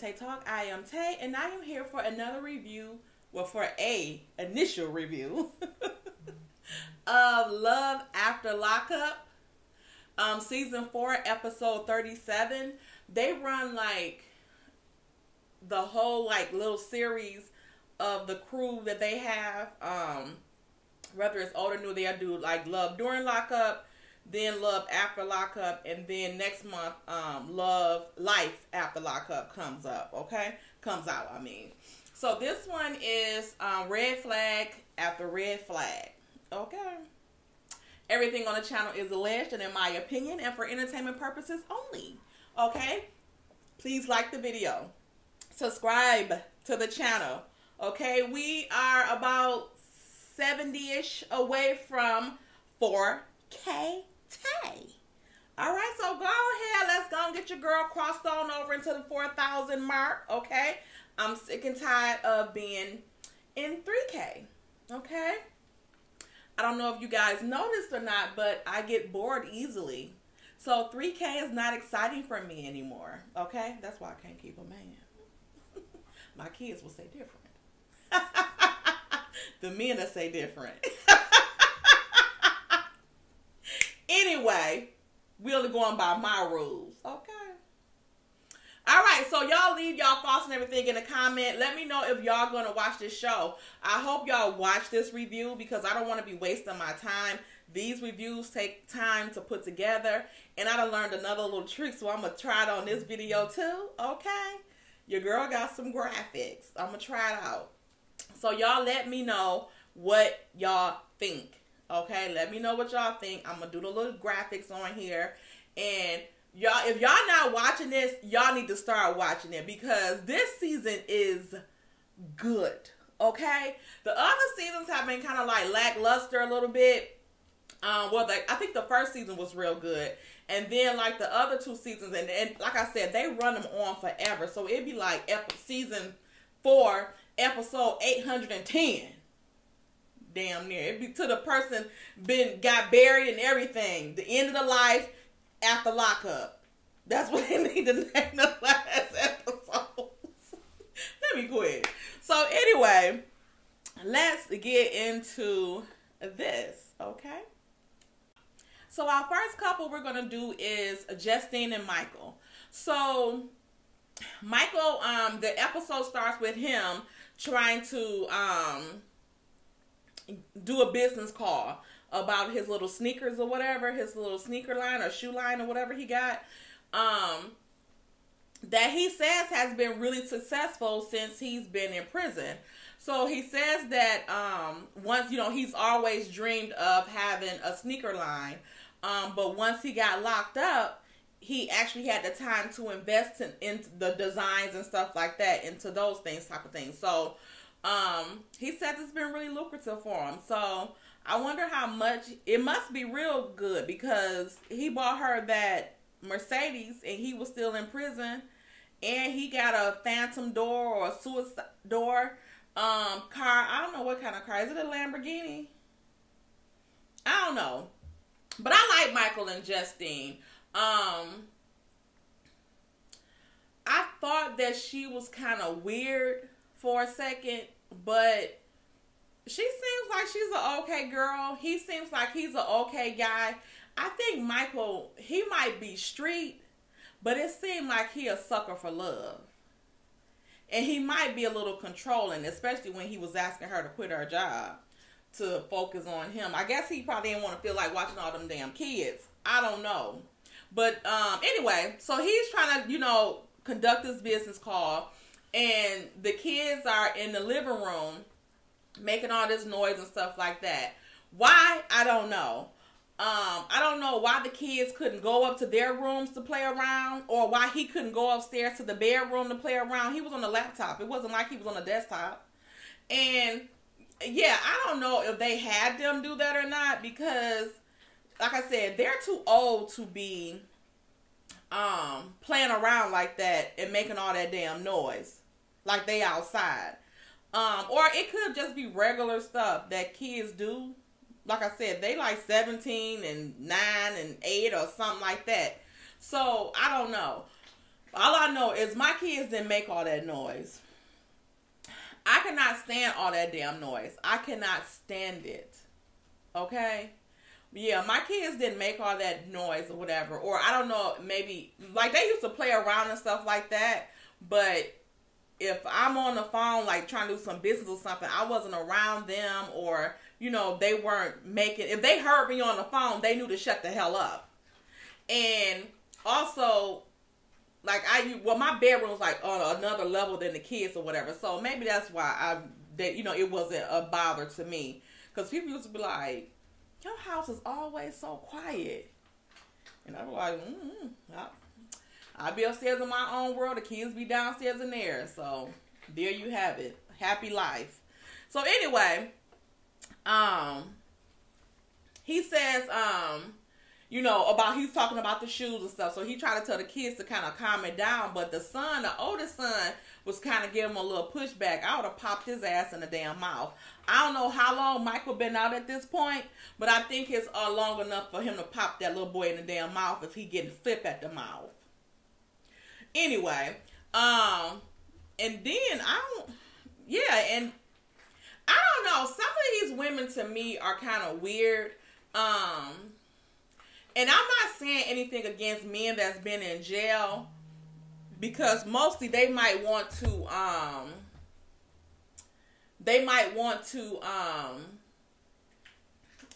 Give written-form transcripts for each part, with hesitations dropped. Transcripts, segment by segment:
Tay Talk. I am Tay, and I am here for another review, well, for a initial review of Love After Lockup, season 4, episode 37. They run like the whole like little series of the crew that they have. Whether it's old or new, they'll do like Love During Lockup, then Love After Lockup, and then next month, Love Life After Lockup comes out. So this one is red flag after red flag. Okay. Everything on the channel is alleged and in my opinion and for entertainment purposes only. Okay. Please like the video. Subscribe to the channel. Okay. We are about 70-ish away from 4K. Alright, so go ahead. Let's go and get your girl crossed on over into the 4,000 mark. Okay. I'm sick and tired of being in 3K. Okay. I don't know if you guys noticed or not, but I get bored easily. So 3K is not exciting for me anymore. Okay. That's why I can't keep a man. My kids will say different. The men will say different. Anyway, we're only going by my rules. Okay. Alright, so y'all leave y'all thoughts and everything in the comment. Let me know if y'all going to watch this show. I hope y'all watch this review because I don't want to be wasting my time. These reviews take time to put together. And I done learned another little trick, so I'm going to try it on this video too. Okay? Your girl got some graphics. I'm going to try it out. So y'all let me know what y'all think. Okay, let me know what y'all think. I'm going to do the little graphics on here. And y'all, if y'all not watching this, y'all need to start watching it because this season is good. Okay? The other seasons have been kind of like lackluster a little bit. I think the first season was real good. And then like the other two seasons, and like I said, they run them on forever. So it'd be like season 4, episode 810. Damn near. It'd be to the person got buried and everything. The end of the life after lockup. That's what they need to name the last episodes. Let me quit. So anyway, let's get into this, okay? So our first couple we're going to do is Justine and Michael. So Michael, the episode starts with him trying to do a business call about his little sneakers or whatever, his little sneaker line or shoe line or whatever he got, that he says has been really successful since he's been in prison. So he says that once, he's always dreamed of having a sneaker line, but once he got locked up, he actually had the time to invest in the designs and stuff like that, into those things, type of things. So he says it's been really lucrative for him. So I wonder how much. It must be real good because he bought her that Mercedes and he was still in prison, and he got a phantom door or a suicide door car. I don't know what kind of car. Is it a Lamborghini? I don't know. But I like Michael and Justine. I thought that she was kind of weird for a second, but she seems like she's an okay girl. He seems like he's an okay guy. I think Michael, he might be street, but it seemed like he a sucker for love. And he might be a little controlling, especially when he was asking her to quit her job to focus on him. I guess he probably didn't want to feel like watching all them damn kids. I don't know. But anyway, so he's trying to, conduct this business call. And the kids are in the living room making all this noise and stuff like that. Why? I don't know. I don't know why the kids couldn't go up to their rooms to play around, or why he couldn't go upstairs to the bedroom to play around. He was on the laptop. It wasn't like he was on the desktop. And yeah, I don't know if they had them do that or not because, like I said, they're too old to be playing around like that and making all that damn noise like they outside. Or it could just be regular stuff that kids do. Like I said, they like 17 and 9 and 8 or something like that. So I don't know. All I know is my kids didn't make all that noise. I cannot stand all that damn noise. I cannot stand it. Okay? Yeah, my kids didn't make all that noise or whatever. Or I don't know, maybe, like they used to play around and stuff like that. But if I'm on the phone, like trying to do some business or something, I wasn't around them, or, you know, they weren't making, if they heard me on the phone, they knew to shut the hell up. And also, like my bedroom was like on another level than the kids or whatever. So maybe that's why it wasn't a bother to me. Because people used to be like, your house is always so quiet. And I was like, I'll be upstairs in my own world. The kids be downstairs in theirs. So there you have it. Happy life. So anyway, he says, he's talking about the shoes and stuff. So he tried to tell the kids to kind of calm it down. But the oldest son, was kind of giving him a little pushback. I would have popped his ass in the damn mouth. I don't know how long Michael been out at this point, but I think it's long enough for him to pop that little boy in the damn mouth if he getting flip at the mouth. Anyway, and then I don't know. Some of these women to me are kind of weird. And I'm not saying anything against men that's been in jail, because mostly they might want to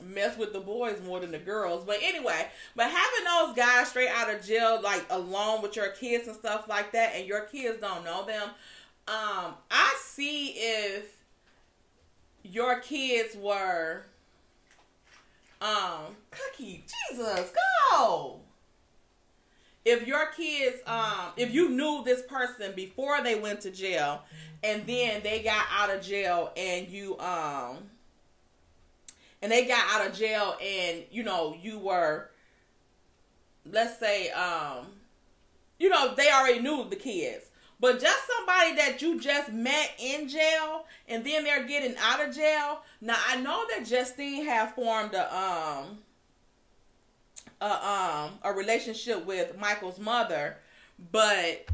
mess with the boys more than the girls. But anyway, having those guys straight out of jail, like alone with your kids and stuff like that, and your kids don't know them, I see if your kids were Cookie, Jesus, go. If your kids, if you knew this person before they went to jail, and then they got out of jail, and you you were, let's say, they already knew the kids, but just somebody that you just met in jail, and then they're getting out of jail. Now I know that Justine had formed a relationship with Michael's mother, but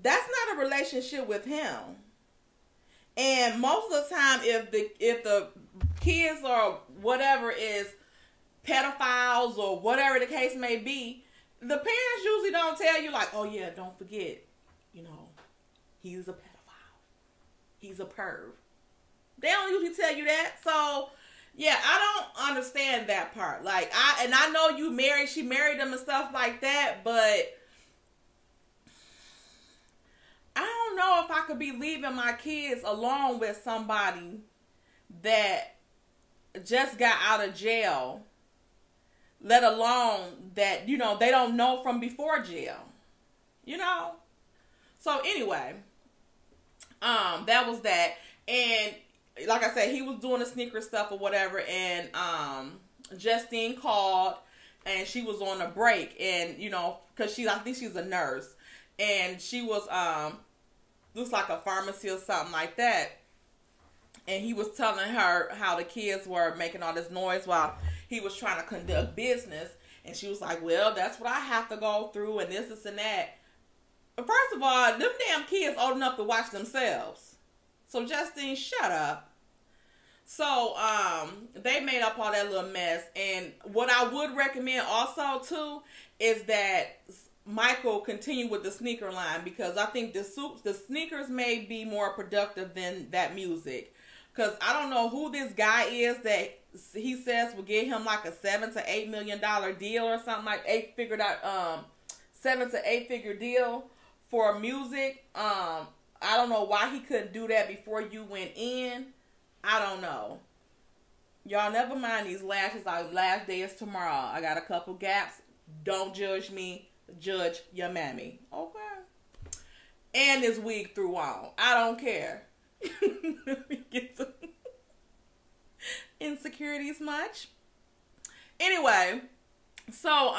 that's not a relationship with him. And most of the time, if the kids or whatever is pedophiles or whatever the case may be, the parents usually don't tell you, like, oh yeah, don't forget, he's a pedophile, he's a perv. They don't usually tell you that. So yeah, I don't understand that part. Like, I know she married them and stuff like that, but I don't know if I could be leaving my kids alone with somebody that just got out of jail, let alone that, they don't know from before jail, So anyway, that was that. And like I said, he was doing the sneaker stuff or whatever, and Justine called, and she was on a break, and because I think she's a nurse, and she was looks like a pharmacy or something like that, and he was telling her how the kids were making all this noise while he was trying to conduct business, and she was like, well, that's what I have to go through, and this and that. But first of all, them damn kids old enough to watch themselves. So Justine, shut up. So they made up all that little mess. And what I would recommend also too is that Michael continue with the sneaker line, because I think the sneakers may be more productive than that music. Because I don't know who this guy is that he says will get him like a $7 to $8 million deal or something, like 7 to 8 figure deal for music. I don't know why he couldn't do that before you went in. I don't know. Y'all, never mind these lashes. Our last day is tomorrow. I got a couple gaps. Don't judge me. Judge your mammy. Okay? And this wig threw on. I don't care. Let me get some insecurities much. Anyway, so,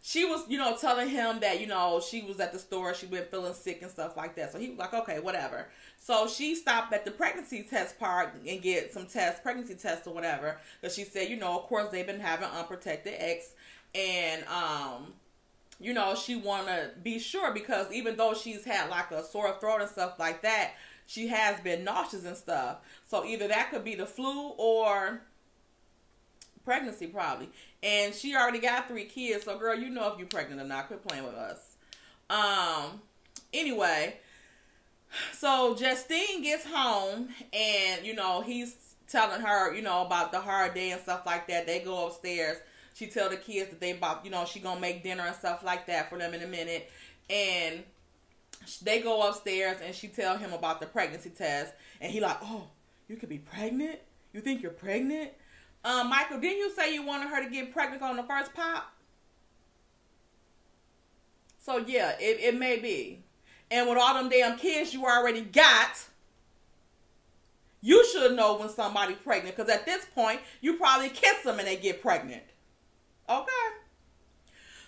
she was, telling him that, she was at the store, she been feeling sick and stuff like that. So he was like, okay, whatever. So she stopped at the pregnancy test part and get some pregnancy tests or whatever. Because she said, of course they've been having unprotected eggs. And you know, she want to be sure, because even though she's had like a sore throat and stuff like that, she has been nauseous and stuff. So either that could be the flu or pregnancy probably. And she already got 3 kids. So girl, you know if you're pregnant or not. Quit playing with us. Anyway, so Justine gets home and, you know, he's telling her, you know, about the hard day and stuff like that. They go upstairs. She tell the kids that they about, you know, she gonna make dinner and stuff like that for them in a minute. And they go upstairs and she tell him about the pregnancy test. And he like, oh, you could be pregnant? You think you're pregnant? Michael, didn't you say you wanted her to get pregnant on the first pop? So yeah, it may be. And with all them damn kids you already got, you should know when somebody's pregnant. Because at this point, you probably kiss them and they get pregnant. Okay.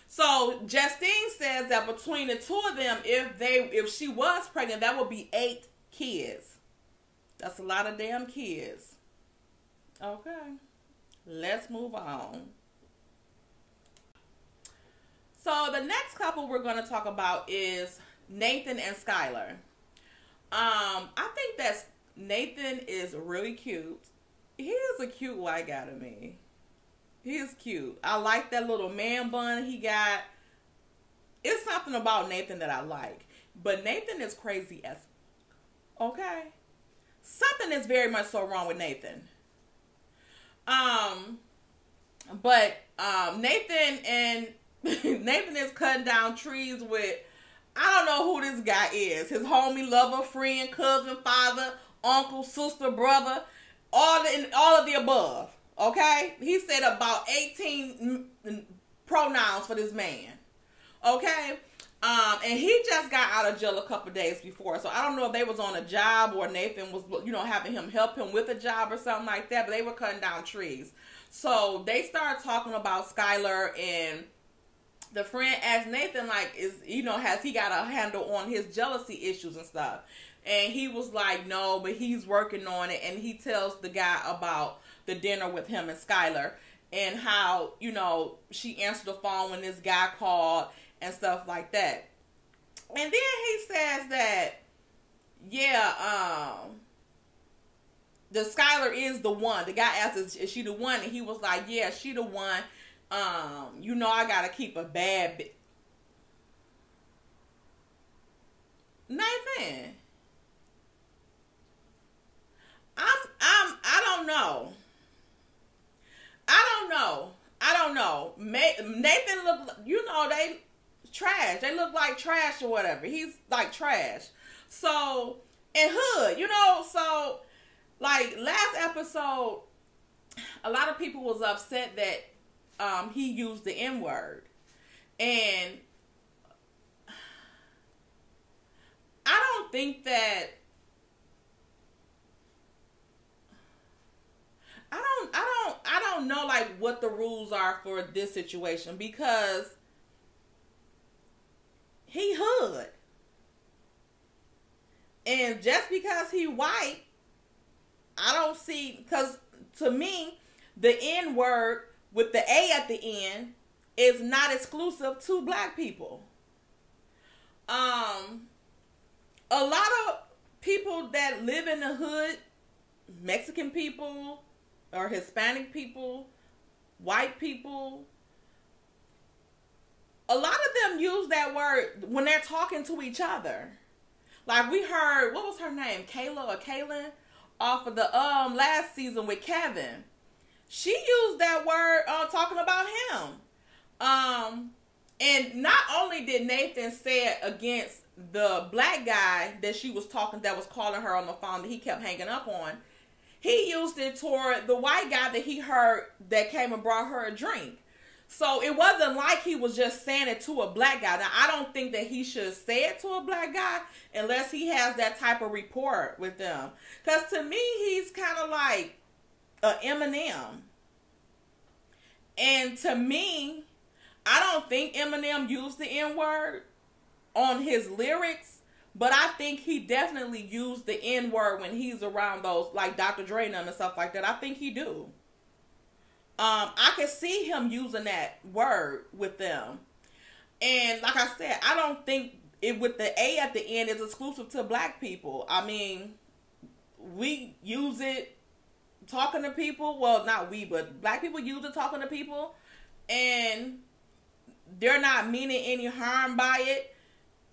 So Justine says that between the two of them, if she was pregnant, that would be 8 kids. That's a lot of damn kids. Okay. Let's move on. So the next couple we're going to talk about is Nathan and Skylar. I think that Nathan is really cute. He is a cute white guy to me. He is cute. I like that little man bun he got. It's something about Nathan that I like. But Nathan is crazy as... Okay? Something is very much so wrong with Nathan. But Nathan and... Nathan is cutting down trees with... I don't know who this guy is. His homie, lover, friend, cousin, father, uncle, sister, brother. All of the above. Okay? He said about 18 pronouns for this man. Okay? And he just got out of jail a couple days before. So I don't know if they was on a job or Nathan was, you know, having him help him with a job or something like that. But they were cutting down trees. So they started talking about Skylar, and the friend asked Nathan, like, has he got a handle on his jealousy issues and stuff? And he was like, no, but he's working on it. And he tells the guy about the dinner with him and Skylar and how, you know, she answered the phone when this guy called and stuff like that. And then he says that, yeah, the Skylar is the one. The guy asked, is she the one? And he was like, yeah, she the one. You know, I gotta keep a bad bitch. Nathan, I don't know. Nathan look, you know, they trash. They look like trash or whatever. He's like trash. So, and hood, you know, so like last episode, a lot of people was upset that he used the N-word. And I don't think that I don't know like what the rules are for this situation, because he hood. And just because he white, I don't see, because to me, the N-word with the A at the end is not exclusive to black people. A lot of people that live in the hood, Mexican people or Hispanic people, white people, a lot of them use that word when they're talking to each other. Like we heard, what was her name? Kayla or Kaylin off of the last season with Kevin. She used that word talking about him. And not only did Nathan say it against the black guy that she was talking, that was calling her on the phone that he kept hanging up on, he used it toward the white guy that he heard that came and brought her a drink. So it wasn't like he was just saying it to a black guy. Now, I don't think that he should say it to a black guy unless he has that type of rapport with them. Because to me, he's kind of like Eminem. And to me, I don't think Eminem used the N-word on his lyrics, but I think he definitely used the N-word when he's around those, like Dr. Dre and stuff like that. I think he do. I could see him using that word with them. And like I said, I don't think it with the A at the end is exclusive to black people. I mean, we use it talking to people. Well, not we, but black people use it talking to people. And they're not meaning any harm by it.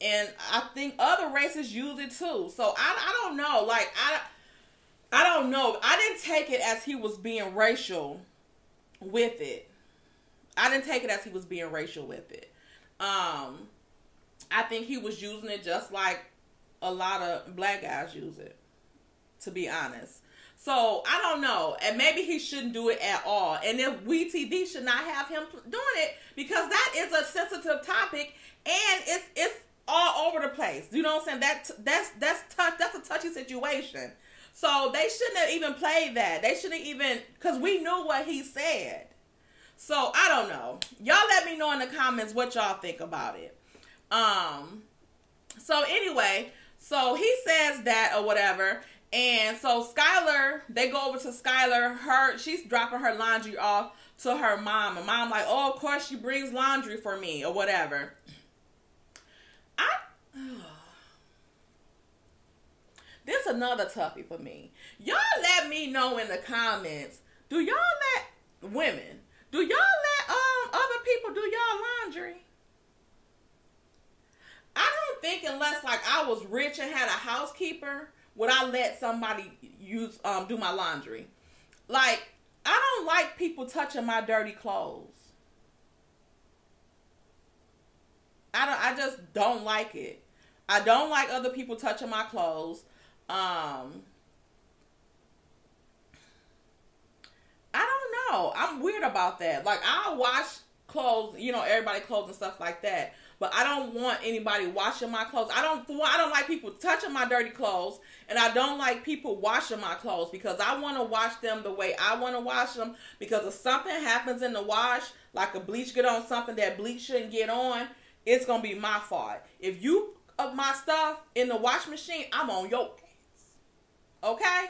And I think other races use it too. So I don't know. Like, I don't know. I didn't take it as he was being racial with it. I didn't take it as he was being racial with it. I think he was using it just like a lot of black guys use it, to be honest. So, I don't know. And maybe he shouldn't do it at all. And if we TV should not have him doing it, because that is a sensitive topic and it's all over the place. You know what I'm saying? That's a touchy situation. So, they shouldn't have even played that. They shouldn't even, because we knew what he said. So, I don't know. Y'all let me know in the comments what y'all think about it. So anyway, so he says that or whatever. And so Skylar, they go over to Skylar. She's dropping her laundry off to her mom. And mom like, oh, of course she brings laundry for me or whatever. This is another toughie for me. Y'all let me know in the comments. Do y'all let women, do y'all let other people do y'all laundry? I don't think unless like I was rich and had a housekeeper, would I let somebody do my laundry. Like, I don't like people touching my dirty clothes. I just don't like it. I don't like other people touching my clothes. I don't know. I'm weird about that. Like, I'll wash clothes, you know, everybody's clothes and stuff like that. But I don't want anybody washing my clothes. I don't like people touching my dirty clothes. And I don't like people washing my clothes because I want to wash them the way I want to wash them. Because if something happens in the wash, like a bleach get on something that bleach shouldn't get on, it's going to be my fault. If you of my stuff in the wash machine, I'm on your case. Okay?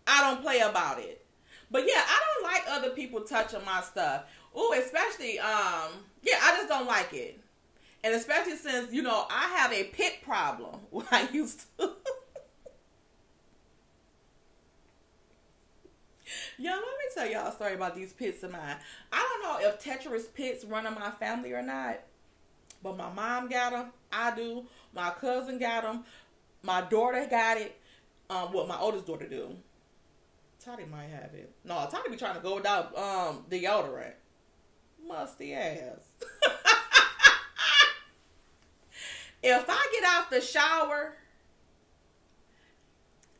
I don't play about it. But yeah, I don't like other people touching my stuff. Ooh, especially, I just don't like it. And especially since, you know, I have a pit problem when I used to. Yo, let me tell y'all a story about these pits of mine. I don't know if Tetris pits run in my family or not. But my mom got them. I do. My cousin got them. My daughter got it. My oldest daughter do. Toddy might have it. No, Toddy be trying to go without deodorant. Musty ass. If I get out the shower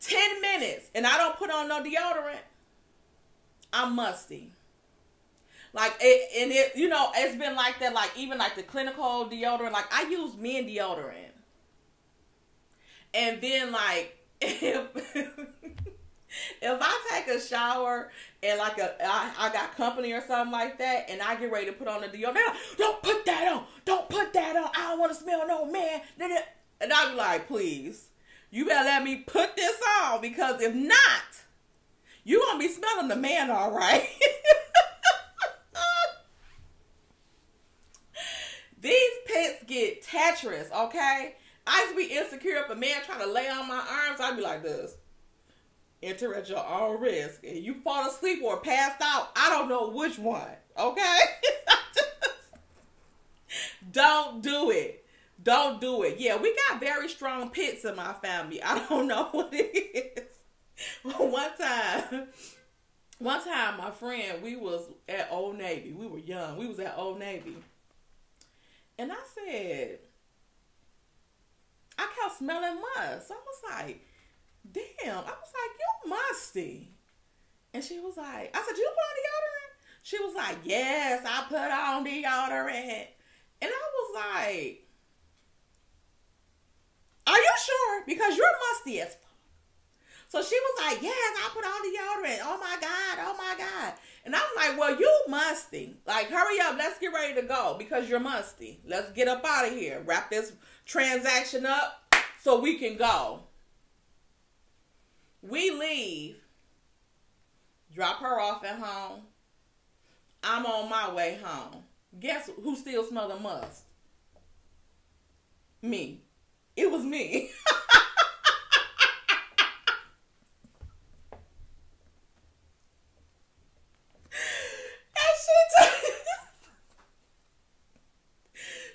10 minutes and I don't put on no deodorant, I'm musty. Like, you know, it's been like that, like, even like the clinical deodorant, like, I use men deodorant. And then, like, if I take a shower and, like, I got company or something like that, and I get ready to put on the deodorant, don't put that on. Don't put that on. I don't want to smell no man. And I be like, please, you better let me put this on, because if not, you going to be smelling the man all right. These pits get Tetris, okay? I used to be insecure if a man trying to lay on my arms. I'd be like this. Enter at your own risk. And you fall asleep or passed out, I don't know which one, okay? Don't do it. Don't do it. Yeah, we got very strong pits in my family. I don't know what it is. One time, my friend, we was at Old Navy. We were young. We was at Old Navy. And I said, I kept smelling must. So I was like, damn. I was like, you musty. And she was like, I said, you put on deodorant? She was like, yes, I put on deodorant. And I was like, are you sure? Because you're musty as fuck. So she was like, yes, I put on deodorant. Oh my God, oh my God. And I'm like, well, you musty. Like, hurry up, let's get ready to go because you're musty. Let's get up out of here. Wrap this transaction up so we can go. We leave. Drop her off at home. I'm on my way home. Guess who still smelling must? Me. It was me.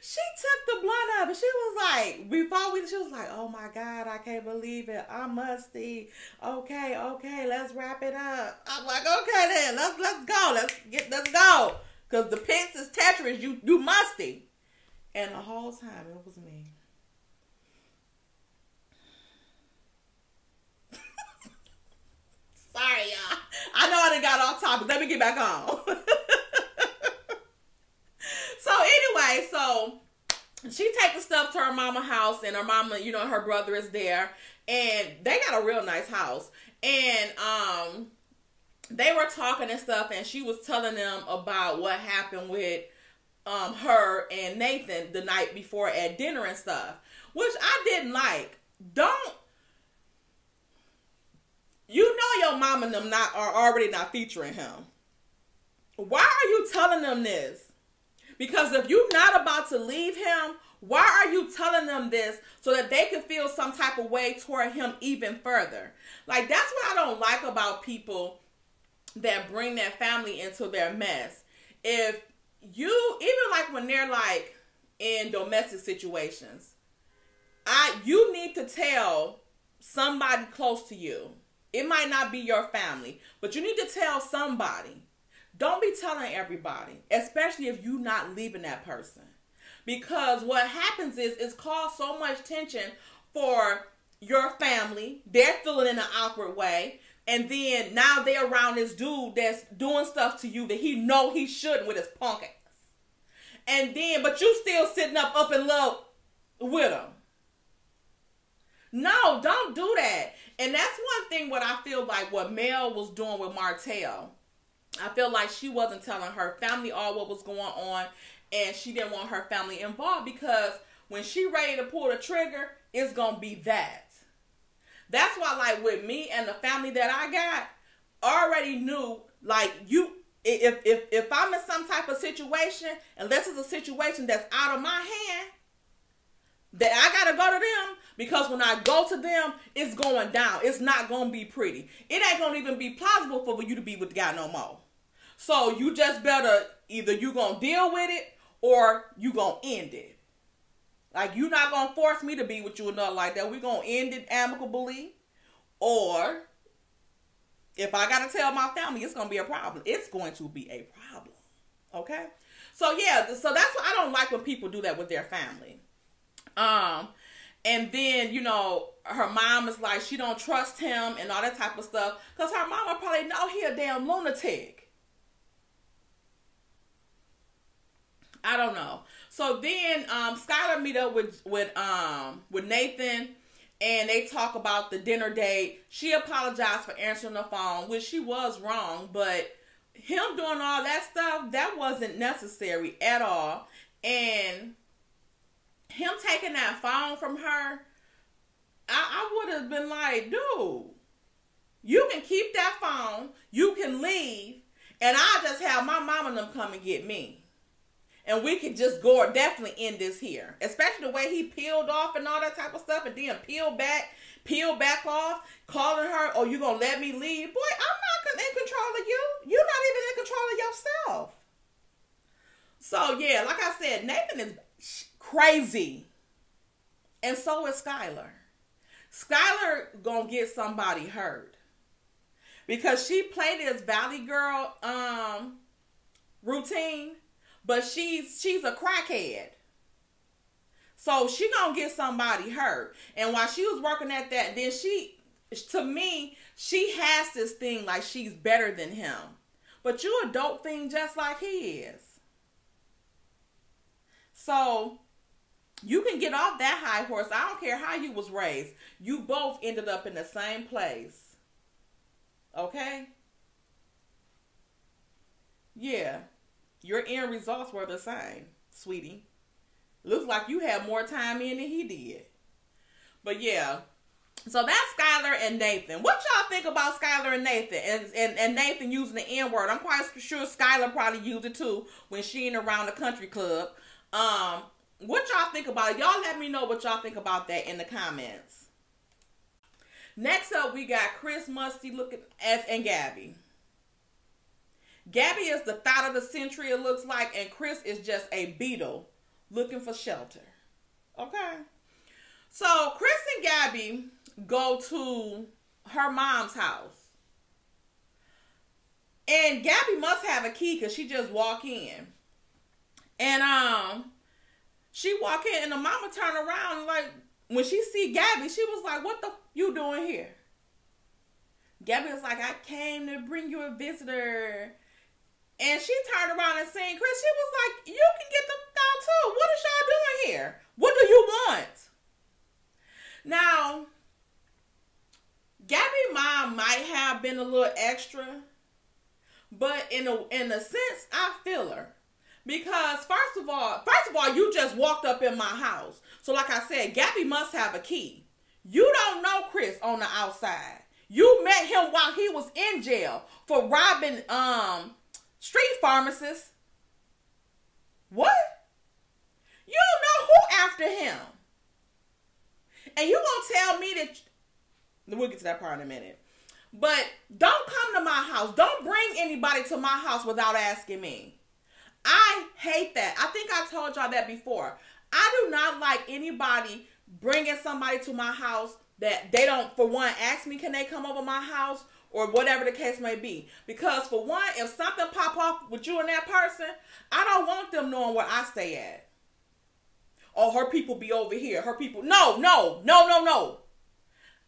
She took the blunt of it. She was like, she was like, oh my God, I can't believe it. I'm musty. Okay, let's wrap it up. I'm like, okay then, let's go. Let's go. Cause the piss is Tetris, you musty. And the whole time it was me. Sorry, y'all. I know I done got off topic. Let me get back on. So anyway, she take the stuff to her mama house, and her mama, her brother is there, and they got a real nice house. And they were talking and stuff, and she was telling them about what happened with her and Nathan the night before at dinner and stuff, which I didn't like. Your mom and them are already not featuring him. Why are you telling them this? Because if you're not about to leave him, why are you telling them this so that they can feel some type of way toward him even further? Like, that's what I don't like about people that bring their family into their mess. If even like when they're like in domestic situations, you need to tell somebody close to you. It might not be your family, but you need to tell somebody. Don't be telling everybody, especially if you're not leaving that person. Because what happens is it's caused so much tension for your family. They're feeling in an awkward way. And then now they're around this dude that's doing stuff to you that he know he shouldn't with his punk ass. And then, but you still sitting up in love with him. No, don't do that. And that's one thing what I feel like what Mel was doing with Martell. I feel like she wasn't telling her family all what was going on, and she didn't want her family involved, because when she ready to pull the trigger, it's going to be that. That's why, like, with me and the family that I got, already knew, like, if I'm in some type of situation, unless it's a situation that's out of my hand, that I got to go to them, because when I go to them, it's going down. It's not going to be pretty. It ain't going to even be plausible for you to be with the guy no more. So you just better, either you going to deal with it or you going to end it. Like, you're not going to force me to be with you or nothing like that. We're going to end it amicably. Or if I got to tell my family, it's going to be a problem. It's going to be a problem. Okay? So, yeah. So that's why I don't like when people do that with their family. And then, her mom is like, she don't trust him and all that type of stuff. Because her mama probably know he a damn lunatic. I don't know. So then, Skylar meet up with Nathan, and they talk about the dinner date. She apologized for answering the phone, which she was wrong, but him doing all that stuff, that wasn't necessary at all. And him taking that phone from her, I would have been like, dude, you can keep that phone, you can leave, and I'll just have my mom and them come and get me. And we could just definitely end this here. Especially the way he peeled off and all that type of stuff, and then peel back off, calling her, oh, you gonna let me leave? Boy, I'm not in control of you. You're not even in control of yourself. So, yeah, like I said, Nathan is crazy. And so is Skylar. Skylar gonna get somebody hurt. Because she played this Valley Girl routine, but she's a crackhead. So she gonna get somebody hurt. And while she was working at that, then to me, she has this thing like she's better than him. But you a dope thing just like he is. So you can get off that high horse. I don't care how you was raised. You both ended up in the same place. Okay? Yeah. Your end results were the same, sweetie. Looks like you had more time in than he did. But yeah. So that's Skylar and Nathan. What y'all think about Skylar and Nathan? And Nathan using the N-word. I'm quite sure Skylar probably used it too when she ain't around the country club. What y'all think about it? Y'all let me know what y'all think about that in the comments. Next up, we got Chris Musty looking and Gabby. Gabby is the thought of the century, it looks like, and Chris is just a beetle looking for shelter. Okay. So Chris and Gabby go to her mom's house. And Gabby must have a key because she just walk in. And she walk in and the mama turn around, like, when she see Gabby, she was like, what the you doing here? Gabby was like, I came to bring you a visitor. And she turned around and seen Chris. She was like, you can get the down too. What is y'all doing here? What do you want? Now, Gabby's mom might have been a little extra, but in a sense, I feel her. Because first of all, you just walked up in my house. So like I said, Gabby must have a key. You don't know Chris on the outside. You met him while he was in jail for robbing street pharmacists. What? You don't know who after him. And you gonna tell me that, we'll get to that part in a minute. But don't come to my house. Don't bring anybody to my house without asking me. I hate that. I think I told y'all that before. I do not like anybody bringing somebody to my house that they don't, for one, ask me, can they come over my house? Or whatever the case may be. Because for one, if something pop off with you and that person, I don't want them knowing where I stay at. Or her people be over here. Her people, no.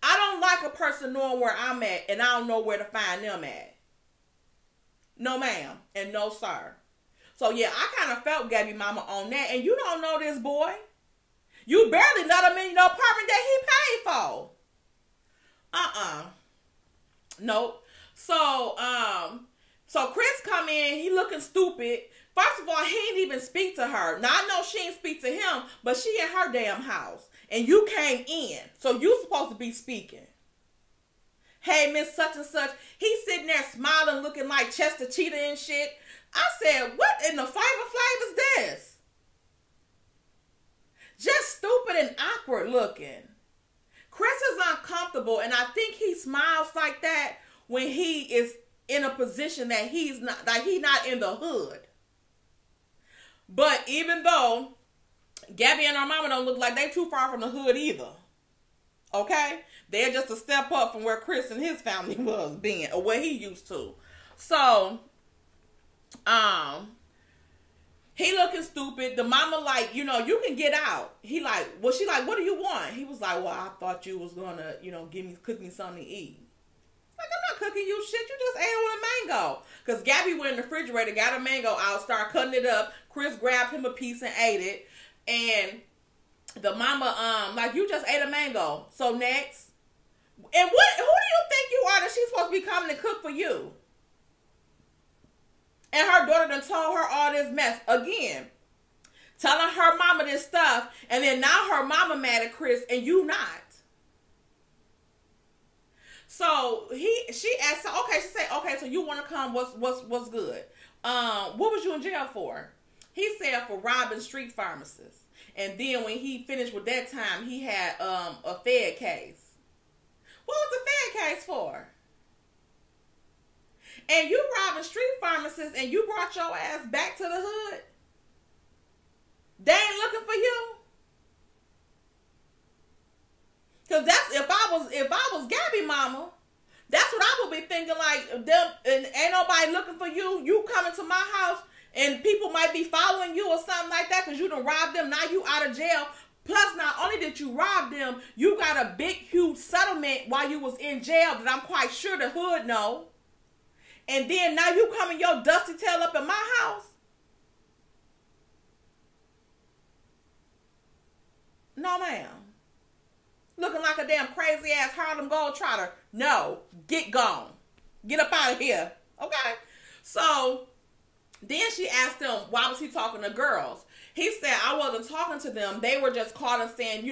I don't like a person knowing where I'm at and I don't know where to find them at. No ma'am and no sir. So yeah, I kind of felt Gabby mama on that. And you don't know this boy. You barely let him in your apartment that he paid for. Nope. So Chris come in, he looking stupid. First of all, he didn't even speak to her. Now, I know she didn't speak to him, but she in her damn house. And you came in, so you supposed to be speaking. Hey, Miss such and such. He's sitting there smiling, looking like Chester Cheetah and shit. I said, what in the flavor is this? Just stupid and awkward looking. Chris is uncomfortable, and I think he smiles like that when he is in a position that he's not, like he's not in the hood. But even though Gabby and her mama don't look like they too far from the hood either. Okay? They're just a step up from where Chris and his family was being, or where he used to. So, he looking stupid. The mama like, you can get out. He like, well, she like, what do you want? He was like, well, I thought you was gonna, cook me something to eat. Like, I'm not cooking you shit. You just ate on a mango. Because Gabby went in the refrigerator, got a mango out, started cutting it up. Chris grabbed him a piece and ate it. And the mama, like, you just ate a mango. So next. And who do you think you are that she's supposed to be coming to cook for you? And her daughter done told her all this mess. Again, telling her mama this stuff. And then now her mama mad at Chris and you not. So she asked, okay, she said, okay, so you want to come, what's good? What was you in jail for? He said for robbing street pharmacists. And then when he finished with that time, he had a Fed case. What was the Fed case for? And you robbing street pharmacists and you brought your ass back to the hood? They ain't looking for you? Cause that's if I was Gabby mama, that's what I would be thinking, like, them, and ain't nobody looking for you. You coming to my house and people might be following you or something like that because you done robbed them. Now you out of jail. Plus, not only did you rob them, you got a big, huge settlement while you was in jail that I'm quite sure the hood know. And then now you coming your dusty tail up in my house? No, ma'am. Looking like a damn crazy ass Harlem Globetrotter. No, get gone. Get up out of here. Okay? So, then she asked him, why was he talking to girls? He said, I wasn't talking to them. They were just calling saying,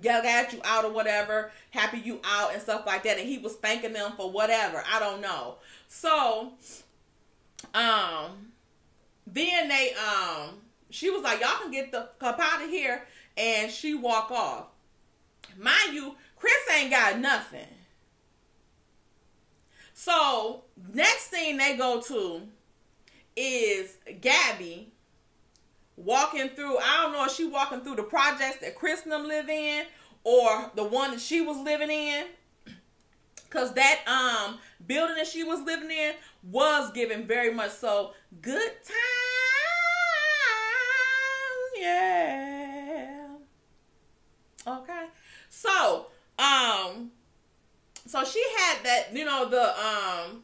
got you out or whatever. Happy you out and stuff like that. And he was thanking them for whatever. I don't know. So, then they, she was like, y'all can get the up out of here. And she walk off. Mind you, Chris ain't got nothing. So, next thing they go to is Gabby walking through, I don't know if she walking through the projects that Chris and them live in or the one that she was living in. Because that building that she was living in was giving very much so good time. Yeah. Okay. So, so she had that, you know,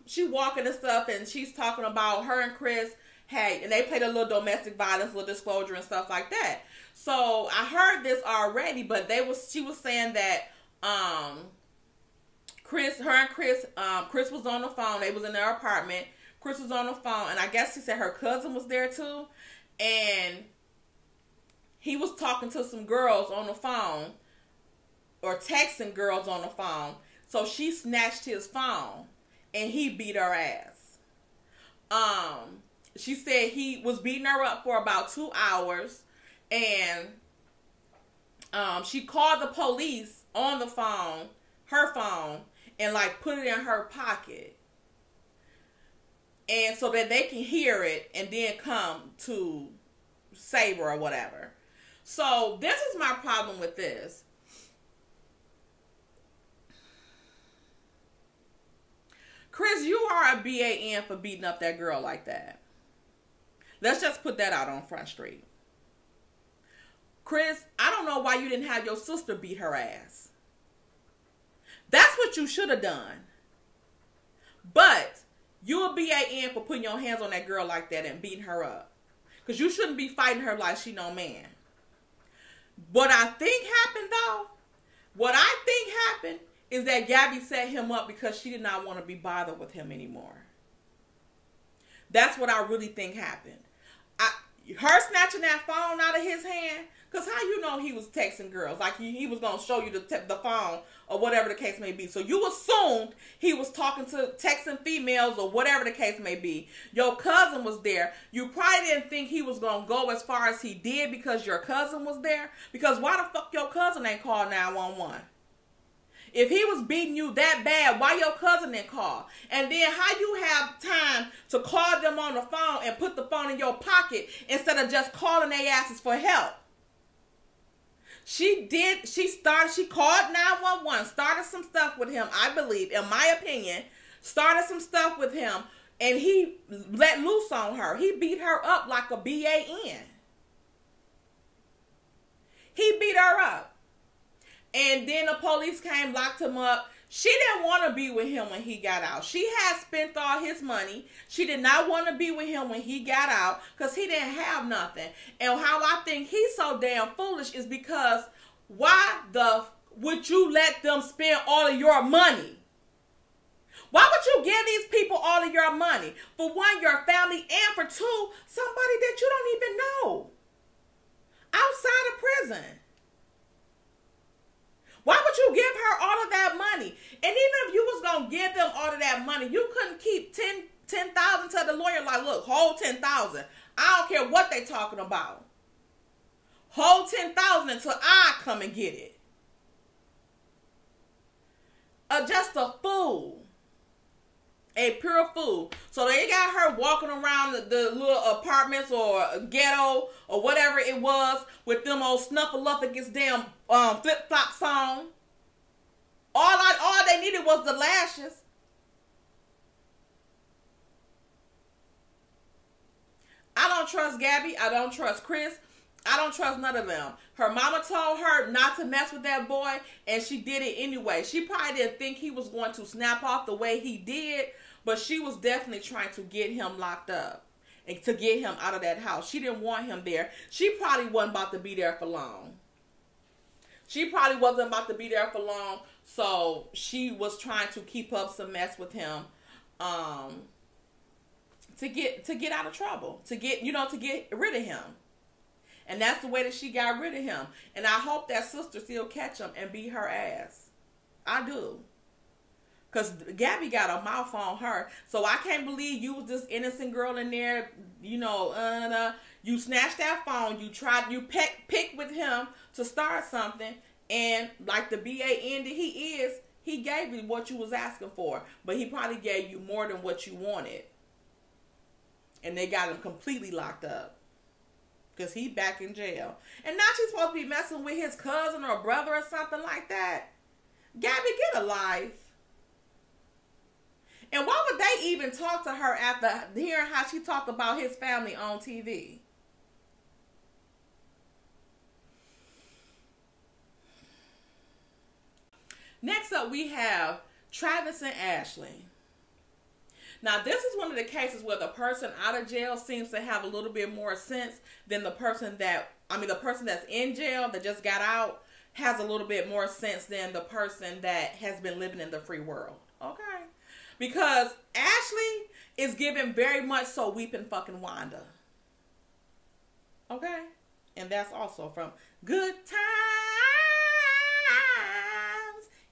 she walking and stuff, and she's talking about her and Chris had, and they played a little domestic violence, little disclosure and stuff like that. So I heard this already, but she was saying that, Chris was on the phone. They was in their apartment. Chris was on the phone, and I guess she said her cousin was there too, and he was talking to some girls on the phone, or texting girls on the phone. So she snatched his phone, and he beat her ass. She said he was beating her up for about 2 hours, and she called the police on the phone, her phone, and like put it in her pocket, and so that they can hear it and then come to save her or whatever. So this is my problem with this. Chris, you are a BAN for beating up that girl like that. Let's just put that out on Front Street. Chris, I don't know why you didn't have your sister beat her ass. That's what you should have done. But you're a BAN for putting your hands on that girl like that and beating her up. Because you shouldn't be fighting her like she no man. What I think happened is that Gabby set him up because she did not want to be bothered with him anymore. That's what I really think happened. Her snatching that phone out of his hand, because how you know he was texting girls? Like he was going to show you the phone or whatever the case may be. So you assumed he was texting females or whatever the case may be. Your cousin was there. You probably didn't think he was going to go as far as he did because your cousin was there. Because why the fuck your cousin ain't called 911? If he was beating you that bad, why your cousin didn't call? And then how you have time to call them on the phone and put the phone in your pocket instead of just calling their asses for help? She called 911, started some stuff with him, I believe, in my opinion, started some stuff with him, and he let loose on her. He beat her up like a BAN. He beat her up. And then the police came, locked him up. She didn't want to be with him when he got out. She had spent all his money. She did not want to be with him when he got out because he didn't have nothing. And how I think he's so damn foolish is because why would you let them spend all of your money? Why would you give these people all of your money? For one, your family, and for two, somebody that you don't even know outside of prison. Why would you give her all of that money? And even if you was going to give them all of that money, you couldn't keep $10,000 to the lawyer like, look, hold $10,000. I don't care what they talking about. Hold $10,000 until I come and get it. Just a fool. A pure fool. So they got her walking around the little apartments or ghetto or whatever it was with them old Snuffleupagus damn flip-flop song. All they needed was the lashes. I don't trust Gabby. I don't trust Chris. I don't trust none of them. Her mama told her not to mess with that boy, and she did it anyway. She probably didn't think he was going to snap off the way he did, but she was definitely trying to get him locked up and to get him out of that house. She didn't want him there. She probably wasn't about to be there for long. So she was trying to keep up some mess with him, to get out of trouble, to get rid of him. And that's the way that she got rid of him. And I hope that sister still catch him and beat her ass. I do. Because Gabby got a mouth on her. So I can't believe you was this innocent girl in there, You snatched that phone. You picked with him to start something. And like the BA-N that he gave you what you was asking for. But he probably gave you more than what you wanted. And they got him completely locked up. Because he back in jail. And now she's supposed to be messing with his cousin or brother or something like that. Gabby, get a life. And why would they even talk to her after hearing how she talked about his family on TV? Next up, we have Travis and Ashley. Now, this is one of the cases where the person out of jail seems to have a little bit more sense than the person that's in jail that just got out has a little bit more sense than the person that has been living in the free world. Okay? Because Ashley is giving very much so Weeping fucking Wanda. Okay? And that's also from Good Times.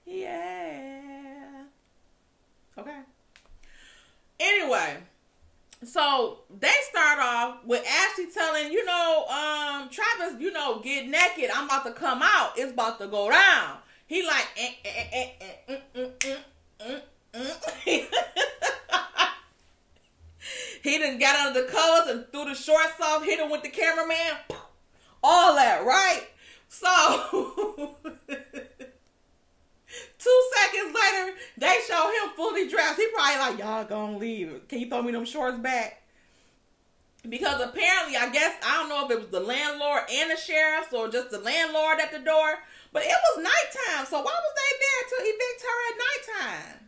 Yeah. Okay? Anyway, so they start off with Ashley telling, Travis, get naked. I'm about to come out. It's about to go down. He like, He done got under the covers and threw the shorts off, hit him with the cameraman. All that, right? So 2 seconds later, they show him fully dressed. He probably like, y'all gonna leave. Can you throw me them shorts back? Because apparently, I guess, I don't know if it was the landlord and the sheriff or just the landlord at the door, but it was nighttime. So why was they there to evict her at nighttime?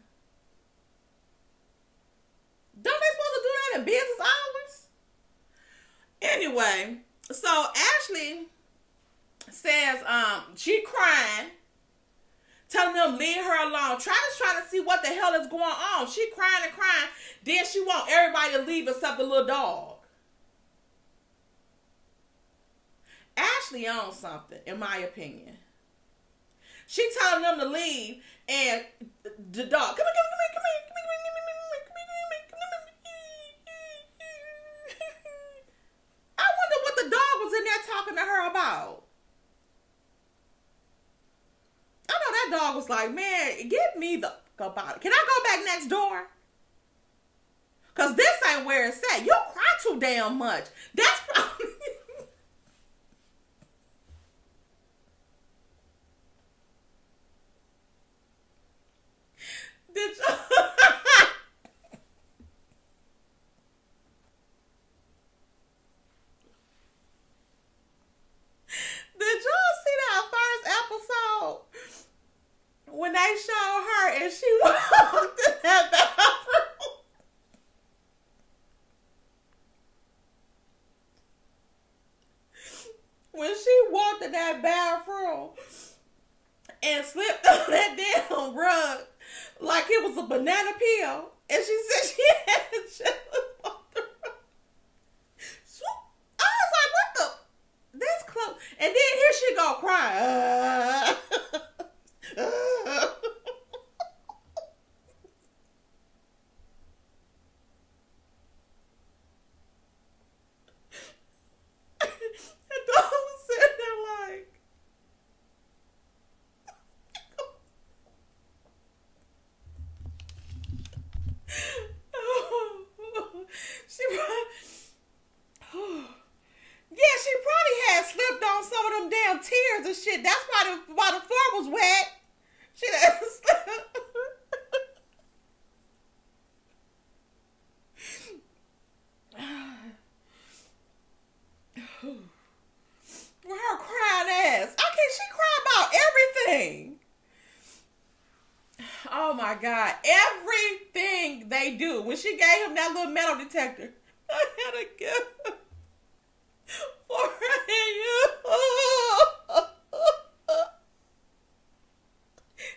Don't they supposed to do that in business hours? Anyway, so Ashley says she crying, telling them leave her alone. Travis trying to see what the hell is going on. She crying and crying. Then she want everybody to leave except the little dog. Ashley owns something, in my opinion. She telling them to leave, and the dog, come here. I wonder what the dog was in there talking to her about. I know that dog was like, man, get me the fuck about it. Can I go back next door? Because this ain't where it's at. You cry too damn much. That's probably... Did y'all... Did y'all see that first episode? When they showed her and she walked in that bathroom. When she walked in that bathroom and slipped on that damn rug like it was a banana peel. And she said she had to just walk the rug. I was like, what the? This close. And then here she go crying. Tears and shit. That's why the floor was wet. She with her crying ass. She cry about everything. Oh my God. Everything they do. When she gave him that little metal detector, I had a gift for you.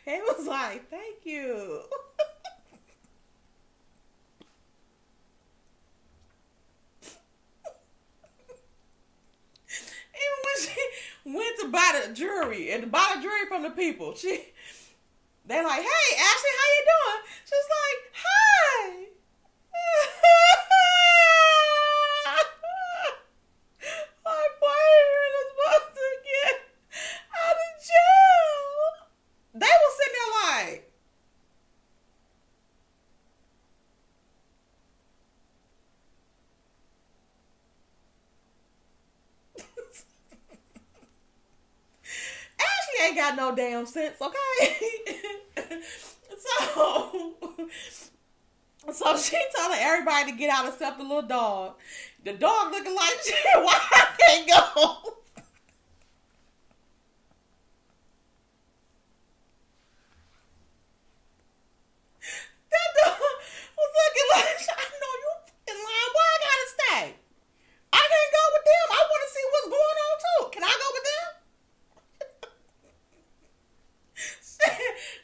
It was like, thank you. Even when she went to buy the jewelry and to buy the jewelry from the people, they're like, hey, Ashley, how you doing? She's like, hi. got no damn sense, okay? So she telling everybody to get out except the little dog. The dog looking like shit. Why I can't go? That dog was looking like shit. I know you in line. Why I gotta stay? I can't go with them. I want to see what's going on too. Can I go with them?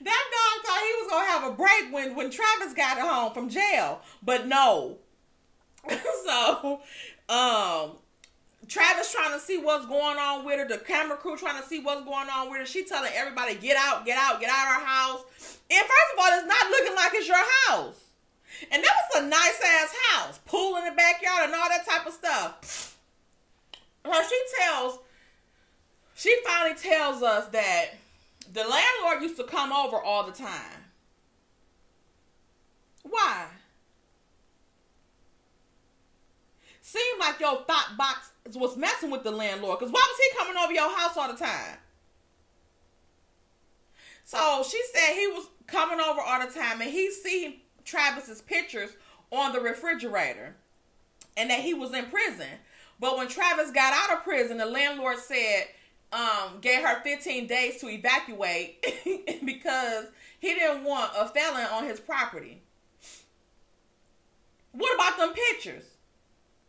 That dog thought he was gonna have a break when Travis got home from jail, but no. So, Travis trying to see what's going on with her. The camera crew trying to see what's going on with her. She telling everybody, get out, get out, get out of our house. And first of all, it's not looking like it's your house. And that was a nice ass house, pool in the backyard and all that type of stuff. So she finally tells us that the landlord used to come over all the time. Why? Seemed like your thought box was messing with the landlord. Because why was he coming over your house all the time? So she said he was coming over all the time and he seen Travis's pictures on the refrigerator and that he was in prison. But when Travis got out of prison, the landlord said, gave her 15 days to evacuate because he didn't want a felon on his property. What about them pictures?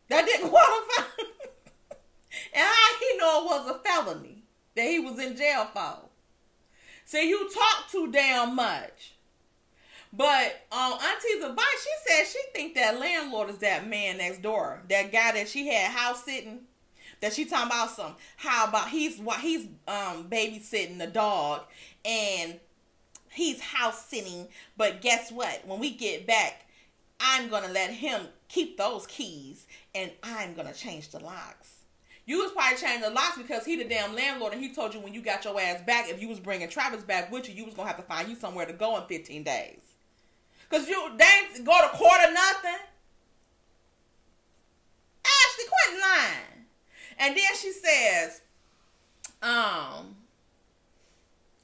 That didn't qualify. And how he know it was a felony that he was in jail for? See, you talk too damn much. But on Auntie's advice, she said she think that landlord is that man next door. That guy that she had house sitting. That she talking about how about he's babysitting the dog and he's house sitting. But guess what? When we get back, I'm going to let him keep those keys and I'm going to change the locks. You was probably changing the locks because he the damn landlord and he told you when you got your ass back, if you was bringing Travis back with you, you was going to have to find you somewhere to go in 15 days. Because they ain't go to court or nothing. Ashley, quit lying. And then she says,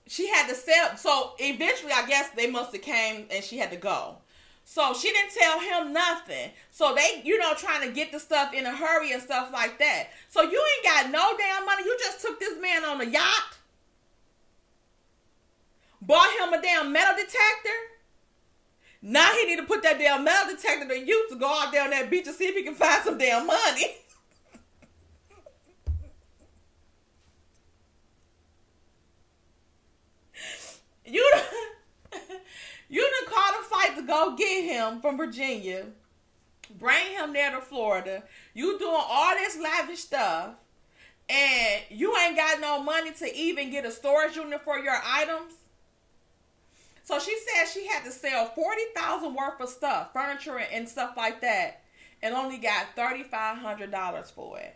she had to sell. So eventually, I guess they must have came and she had to go. So she didn't tell him nothing. So they, trying to get the stuff in a hurry and stuff like that. So you ain't got no damn money. You just took this man on a yacht. Bought him a damn metal detector. Now he need to put that damn metal detector to use to go out there on that beach and see if he can find some damn money. You done called a fight to go get him from Virginia. Bring him there to Florida. You doing all this lavish stuff. And you ain't got no money to even get a storage unit for your items. So she said she had to sell $40,000 worth of stuff, furniture and stuff like that. And only got $3,500 for it.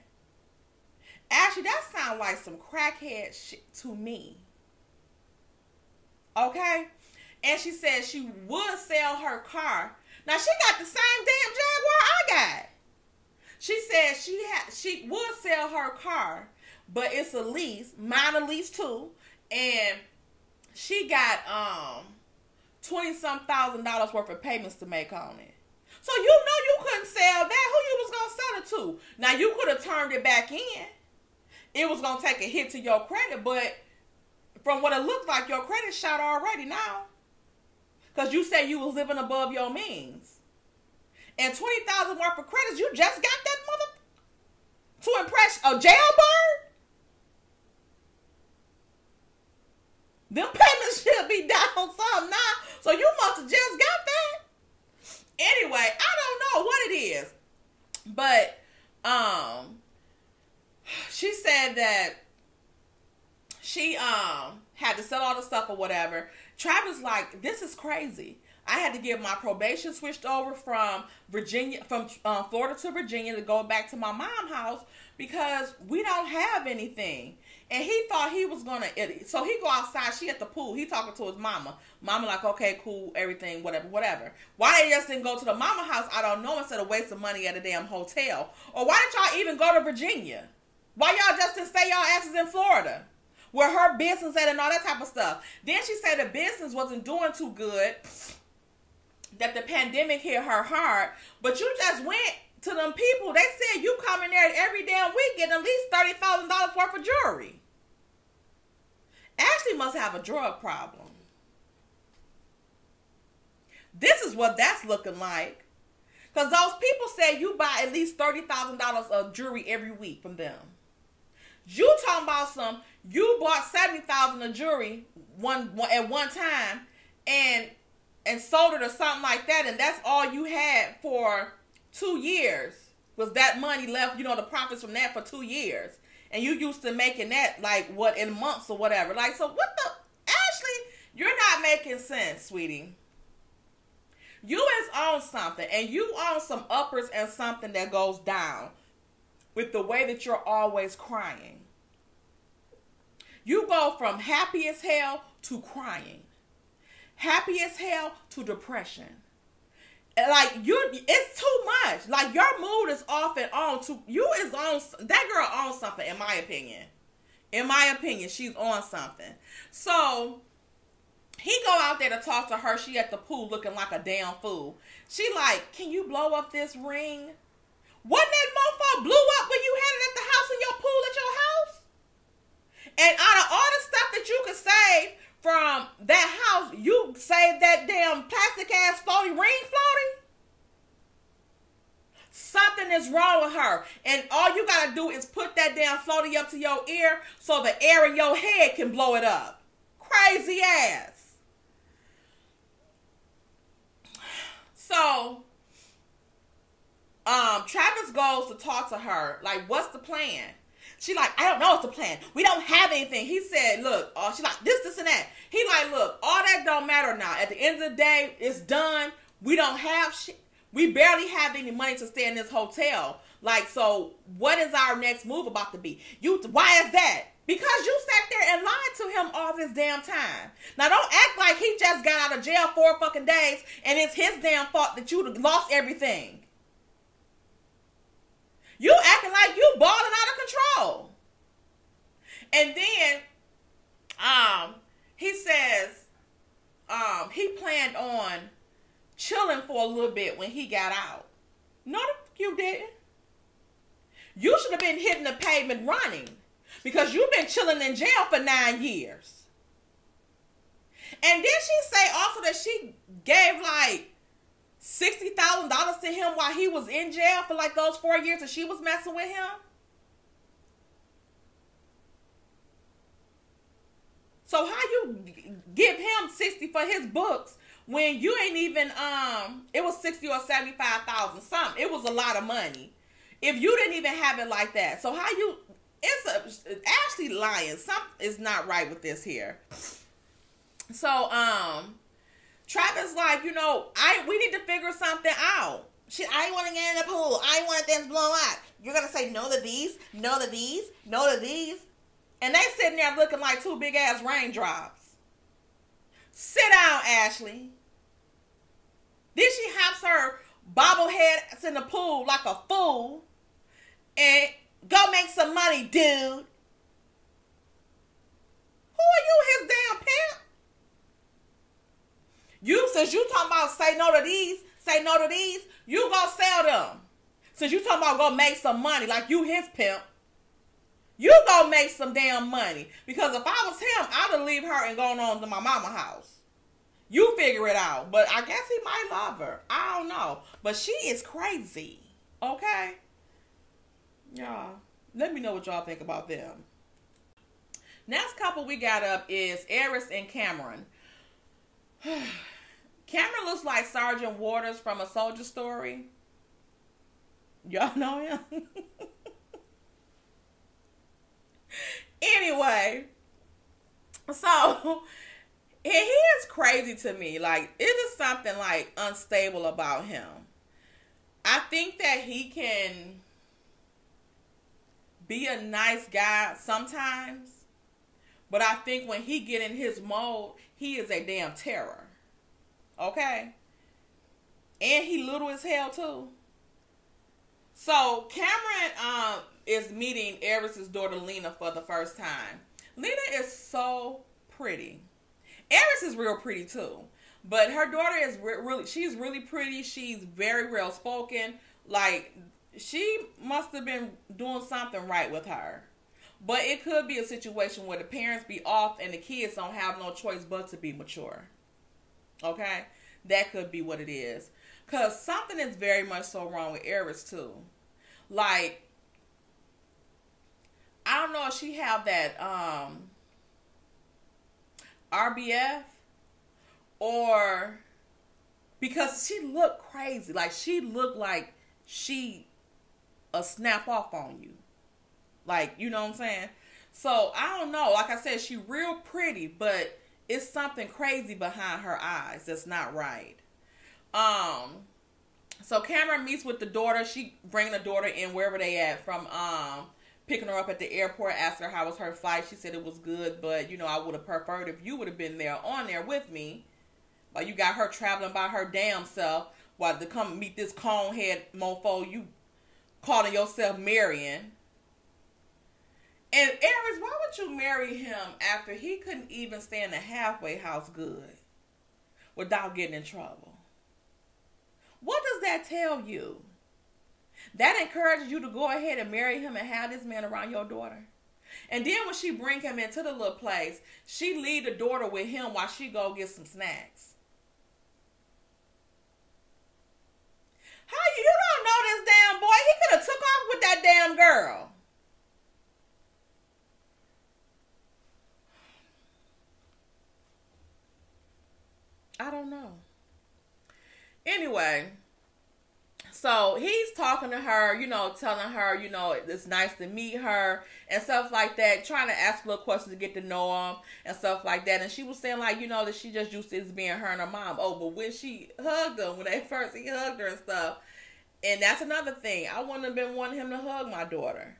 Actually, that sounds like some crackhead shit to me. Okay? And she said she would sell her car. Now, she got the same damn Jaguar I got. She said she would sell her car, but it's a lease. Mine a lease too. And she got $20-some thousand worth of payments to make on it. So you couldn't sell that. Who you was going to sell it to? Now, you could have turned it back in. It was going to take a hit to your credit, but from what it looked like, your credit shot already now. Because you said you was living above your means. And $20,000 worth of credits, you just got that mother to impress a jailbird? Them payments should be down some now. So you must have just got that. Anyway, I don't know what it is. But she said that she had to sell all the stuff or whatever. Travis like, this is crazy. I had to get my probation switched over from Florida to Virginia to go back to my mom's house because we don't have anything. And he thought he was gonna, so he go outside, she at the pool, he talking to his mama. Mama like, okay, cool, everything, whatever. Why they just didn't go to the mama house, I don't know, instead of wasting money at a damn hotel. Or why didn't y'all even go to Virginia? Why y'all just didn't stay y'all asses in Florida? where her business at and all that type of stuff. Then she said the business wasn't doing too good, that the pandemic hit her hard. But you just went to them people. They said you come in there every damn week getting at least $30,000 worth of jewelry. Ashley must have a drug problem. This is what that's looking like. Because those people say you buy at least $30,000 of jewelry every week from them. You talking about you bought $70,000 of jewelry at one time and sold it or something like that, and that's all you had for 2 years. Was that money left, the profits from that for 2 years. And you used to making that in months or whatever. So what the Ashley, you're not making sense, sweetie. You is on something, and you on some uppers and something that goes down with the way that you're always crying. You go from happy as hell to crying. Happy as hell to depression. It's too much. Your mood is off and on. That girl on something, in my opinion. In my opinion, she's on something. So he go out there to talk to her. She at the pool looking like a damn fool. She can you blow up this ring? Wasn't that mofo blew up when you had it at the house in your pool at your house? And out of all the stuff that you could save from that house, you saved that damn plastic ass floaty ring floating? Something is wrong with her. And all you gotta do is put that damn floaty up to your ear so the air in your head can blow it up. Crazy ass. So, Travis goes to talk to her. What's the plan? She I don't know what's the plan. We don't have anything. He said, look, she this, and that. He look, all that don't matter now. At the end of the day, it's done. We don't have shit. We barely have any money to stay in this hotel. So what is our next move about to be? Why is that? Because you sat there and lied to him all this damn time. Now don't act like he just got out of jail 4 fucking days and it's his damn fault that you lost everything. You acting like you balling out of control. And then he says he planned on chilling for a little bit when he got out. No, you didn't. You should have been hitting the pavement running. Because you've been chilling in jail for 9 years. And then she say also that she gave $60,000 to him while he was in jail for those 4 years that she was messing with him. So how you give him 60 for his books when you ain't even it was 60 or 75,000 something. It was a lot of money. If you didn't even have it like that. So how you it's Ashley lying. Something is not right with this here. So Travis we need to figure something out. I ain't want to get in the pool. I ain't want things blow up. You're gonna say no to these, no to these, no to these, and they sitting there looking like 2 big ass raindrops. Sit down, Ashley. Then she hops her bobbleheads in the pool like a fool and go make some money, dude. Who are you, his damn pimp? Since you talking about say no to these, you go sell them. Since you talking about go make some money like you his pimp, you go make some damn money. Because if I was him, I would leave her and go on to my mama house. You figure it out. But I guess he might love her. I don't know. But she is crazy. Okay? Y'all, let me know what y'all think about them. Next couple we got up is Eris and Cameron. Cameron looks like Sergeant Waters from A Soldier Story. Y'all know him? Anyway, so he is crazy to me. It is something unstable about him. I think that he can be a nice guy sometimes, but I think when he get in his mode, he is a damn terror. Okay? And he little as hell too. So Cameron is meeting Eris's daughter Lena for the first time. Lena is so pretty. Eris is real pretty too. But her daughter is she's really pretty. She's very well spoken. Like, she must have been doing something right with her. But it could be a situation where the parents be off and the kids don't have no choice but to be mature. Okay? That could be what it is. Because something is very much so wrong with Eris too. Like, I don't know if she have that RBF, or because she looked crazy. Like, she looked like she snap off on you. Like, you know what I'm saying? So, I don't know. Like I said, she real pretty, but it's something crazy behind her eyes that's not right. So Cameron meets with the daughter. She bring the daughter in wherever they at from picking her up at the airport, asked her how was her flight. She said it was good, but you know, I would have preferred if you would have been there on there with me. Like, you got her traveling by her damn self while to come meet this conehead mofo you calling yourself marrying. And Eris, why would you marry him after he couldn't even stay in the halfway house good without getting in trouble? What does that tell you? That encourages you to go ahead and marry him and have this man around your daughter. And then when she bring him into the little place, she leave the daughter with him while she go get some snacks. How you don't know this damn boy? He could have took off with that damn girl. I don't know. Anyway, so he's talking to her, you know, telling her, you know, it's nice to meet her and stuff like that, trying to ask little questions to get to know him and stuff like that. And she was saying, like, you know, that she just used to being her and her mom. Oh, but when she hugged him, he hugged her and stuff. And that's another thing. I wouldn't have been wanting him to hug my daughter.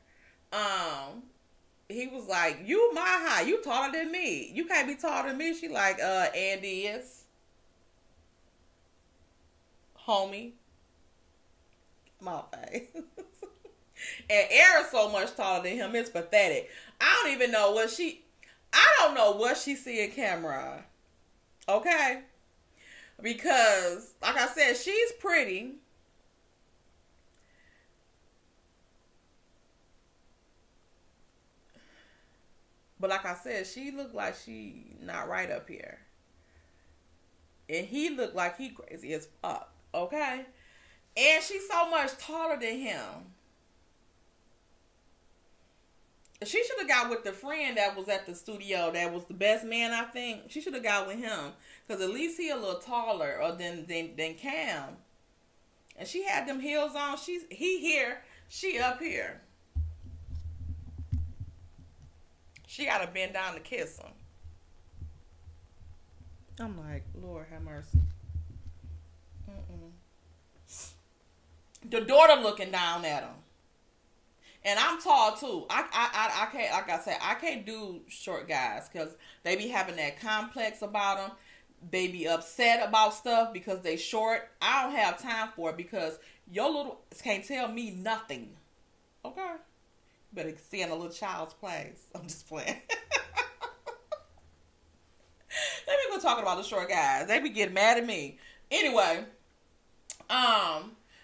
He was like, you my height, you taller than me. You can't be taller than me. She like, Andy is. Homie. My face. And Eris so much taller than him, it's pathetic. I don't even know what she see in camera. Okay? Because, like I said, she's pretty. But like I said, she looked like she not right up here. And he looked like he crazy as fuck. Okay? And she's so much taller than him. She should have got with the friend that was at the studio that was the best man, I think. She should have got with him. Because at least he a little taller than Cam. And she had them heels on. He here. She up here. She got to bend down to kiss him. I'm like, Lord have mercy. The daughter looking down at him. And I'm tall too. I can't, like I said, I can't do short guys because they be having that complex about them. They be upset about stuff because they short. I don't have time for it because your little can't tell me nothing. Okay? Better see in a little child's place. I'm just playing. Let me go talking about the short guys. They be getting mad at me. Anyway,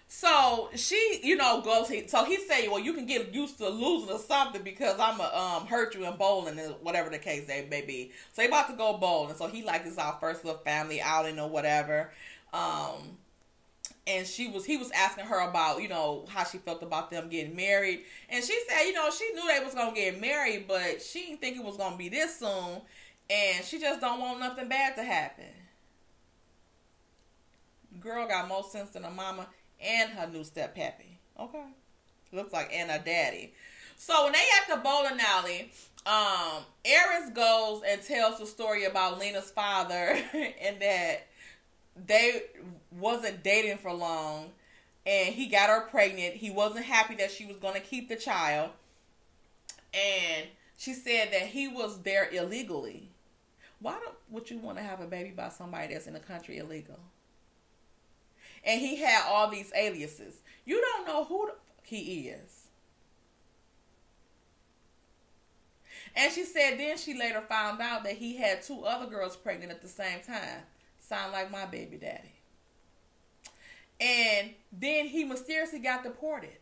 so she, you know, so he say, well, you can get used to losing or something because I'm going to hurt you in bowling and whatever the case may be. So they about to go bowling. So he like, this is our first little family outing or whatever. And he was asking her about, you know, how she felt about them getting married. And she said, you know, she knew they was going to get married, but she didn't think it was going to be this soon. And she just don't want nothing bad to happen. Girl got more sense than her mama and her new step pappy. Okay. Looks like and her daddy. So when they at the bowling alley, Eris goes and tells the story about Lena's father and that they wasn't dating for long and he got her pregnant. He wasn't happy that she was going to keep the child. And she said that he was there illegally. Why would you want to have a baby by somebody that's in the country illegal? And he had all these aliases. You don't know who the fuck he is. And she said then she later found out that he had 2 other girls pregnant at the same time. Sound like my baby daddy. And then he mysteriously got deported.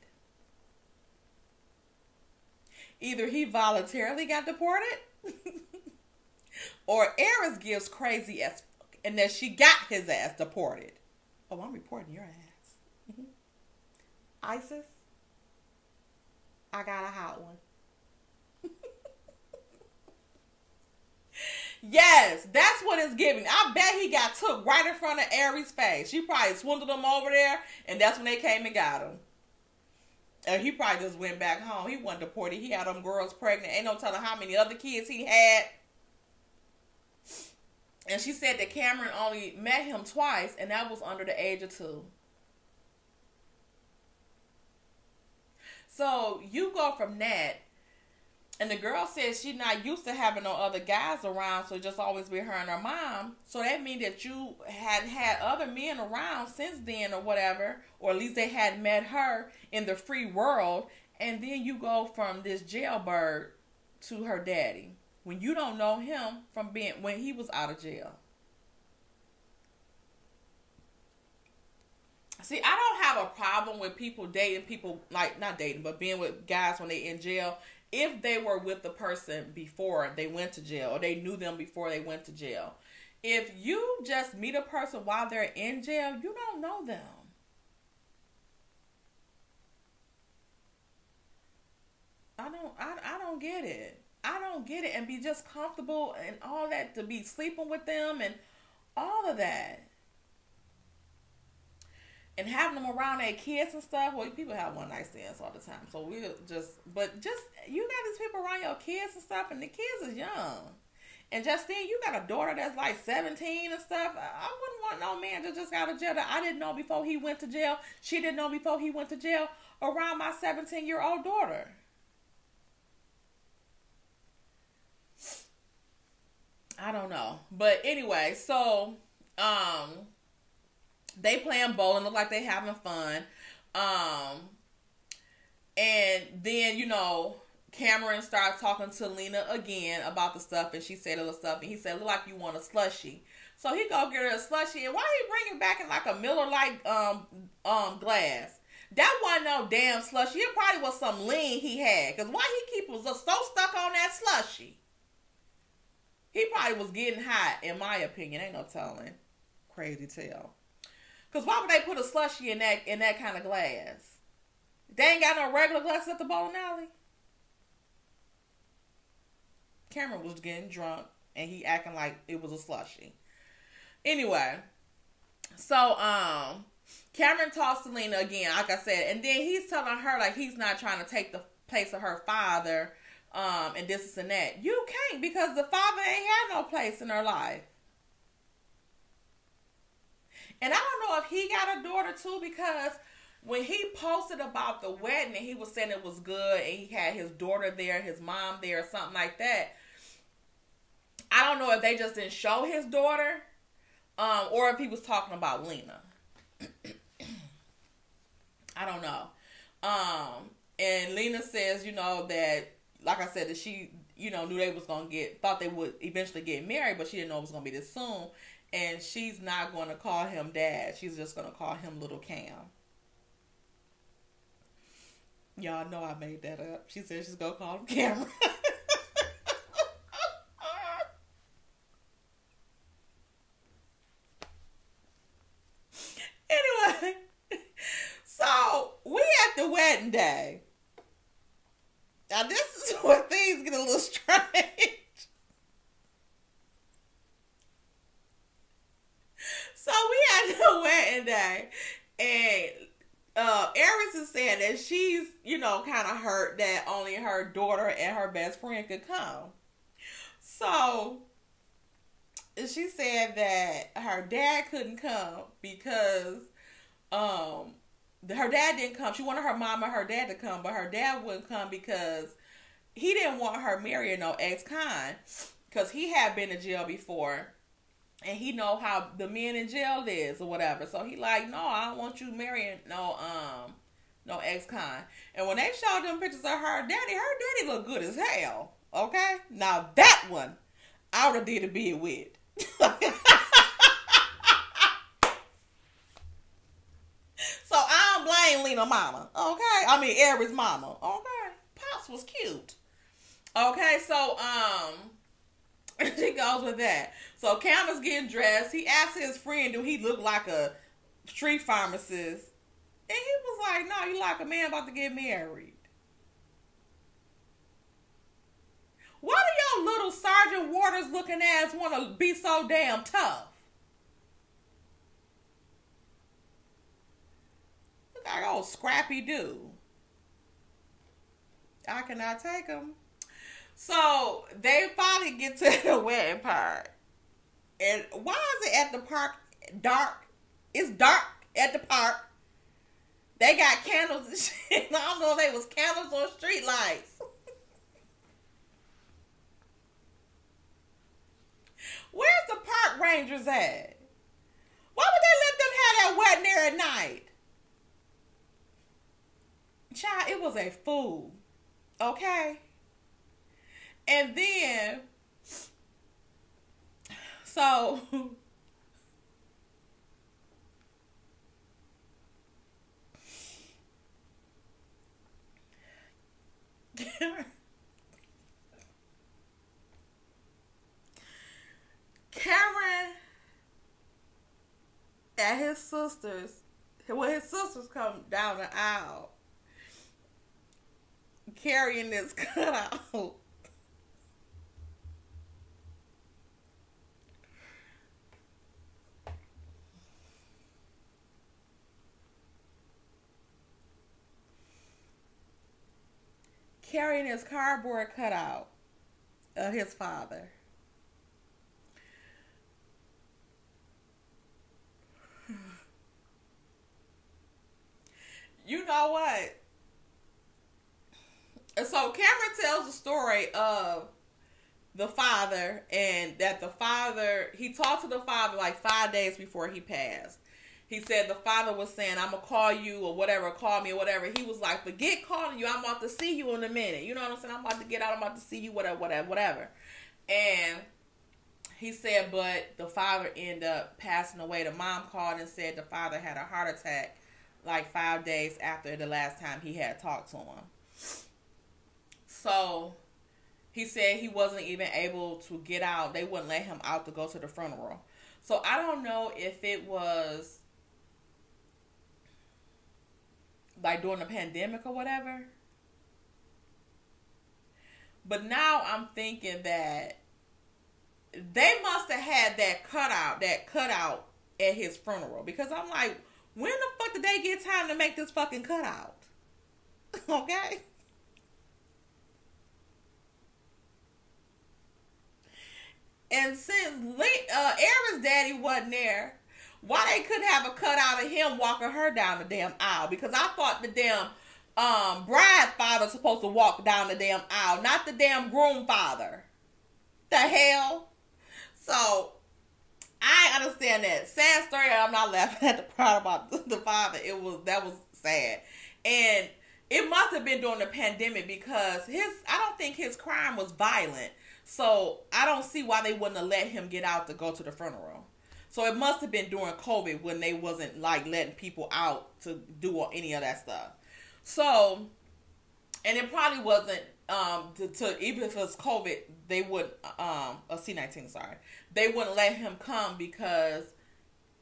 Either he voluntarily got deported or Eris gives crazy as fuck and that she got his ass deported. Oh, I'm reporting your ass. ISIS, I got a hot one. Yes, that's what it's giving. I bet he got took right in front of Aries' face. She probably swindled him over there, and that's when they came and got him. And he probably just went back home. He wasn't deported. He had them girls pregnant. Ain't no telling how many other kids he had. And she said that Cameron only met him twice, and that was under the age of 2. So you go from that, and the girl says she's not used to having no other guys around, so just always be her and her mom. So that means that you hadn't had other men around since then or whatever, or at least they hadn't met her in the free world. And then you go from this jailbird to her daddy when you don't know him from when he was out of jail. See, I don't have a problem with people dating people, like, not dating, but being with guys when they in jail, if they were with the person before they went to jail, or they knew them before they went to jail. If you just meet a person while they're in jail, you don't know them. I don't get it. I don't get it. And be just comfortable and all that, to be sleeping with them and all of that. And having them around their kids and stuff. Well, people have one night stands all the time. So you got these people around your kids and stuff, and the kids is young. And Justine, you got a daughter that's like 17 and stuff. I wouldn't want no man that just got out of jail that I didn't know before he went to jail. She didn't know before he went to jail around my 17-year-old daughter. I don't know. But anyway, so they playing bowling, look like they having fun. And then, Cameron started talking to Lena again about the stuff, and she said a little stuff, and he said, look like you want a slushie. So he go get her a slushie, and why he bring it back in like a Miller Lite glass? That wasn't no damn slushie. It probably was some lean he had, because why he was so stuck on that slushie? He probably was getting hot, in my opinion. Ain't no telling. Crazy tale. Because why would they put a slushie in that kind of glass? They ain't got no regular glasses at the bowling alley. Cameron was getting drunk, and he acting like it was a slushie. Anyway, so Cameron talks to Lena again, like I said, and then he's telling her like he's not trying to take the place of her father, and this and that. You can't, because the father ain't had no place in her life. And I don't know if he got a daughter too, because when he posted about the wedding and he was saying it was good and he had his daughter there, his mom there, or something like that, I don't know if they just didn't show his daughter, or if he was talking about Lena. I don't know. And Lena says, that, like I said, that she, knew they was going to thought they would eventually get married, but she didn't know it was going to be this soon. And she's not going to call him dad. She's just going to call him little Cam. Y'all know I made that up. She said she's going to call him Cameron. Anyway, so we at the wedding day. Now this is where things get a little strange. So we had the wedding day, and Eris is saying that she's, kind of hurt that only her daughter and her best friend could come. So she said that her dad couldn't come because her dad didn't come. She wanted her mom and her dad to come, but her dad wouldn't come because he didn't want her marrying no ex-con, because he had been in jail before. And he know how the men in jail is or whatever. So he like, no, I don't want you marrying no ex-con. And when they showed them pictures of her daddy looked good as hell. Okay? Now that one, I would have did a bid with. So I don't blame Lena mama. Okay? I mean Aries mama. Okay? Pops was cute. Okay, so she goes with that. So Cam is getting dressed. He asks his friend, do he look like a street pharmacist? And he was like, no, you like a man about to get married. Why do y'all little Sergeant Waters looking ass want to be so damn tough? Look like old Scrappy Doo. I cannot take him. So they finally get to the wedding part. And why is it at the park dark? It's dark at the park. They got candles and shit. I don't know if they was candles or street lights. Where's the park rangers at? Why would they let them have that wedding there at night? Child, it was a fool. Okay? And then, so, Cameron and his sisters, when his sisters come down the aisle, carrying this cutout. Carrying his cardboard cutout of his father. You know what? So Cameron tells the story of the father, and that the father, he talked to the father like 5 days before he passed. He said the father was saying, I'm going to call you or whatever, call me or whatever. He was like, forget calling you. I'm about to see you in a minute. You know what I'm saying? I'm about to get out. I'm about to see you, whatever. And he said, but the father ended up passing away. The mom called and said the father had a heart attack like 5 days after the last time he had talked to him. So he said he wasn't even able to get out. They wouldn't let him out to go to the funeral. So I don't know if it was like during the pandemic or whatever. But now I'm thinking that they must have had that cutout at his funeral. Because I'm like, when the fuck did they get time to make this fucking cutout? Okay? And since Aaron's daddy wasn't there, why they couldn't have a cutout of him walking her down the damn aisle? Because I thought the damn bride's father was supposed to walk down the damn aisle, not the damn groom father. The hell? So, I understand that. Sad story. I'm not laughing at the part about the father. That was sad. And it must have been during the pandemic because I don't think his crime was violent. So I don't see why they wouldn't have let him get out to go to the funeral. So it must have been during COVID when they wasn't like letting people out to do any of that stuff. So, and it probably wasn't even if it was COVID, they would C-19, sorry, they wouldn't let him come because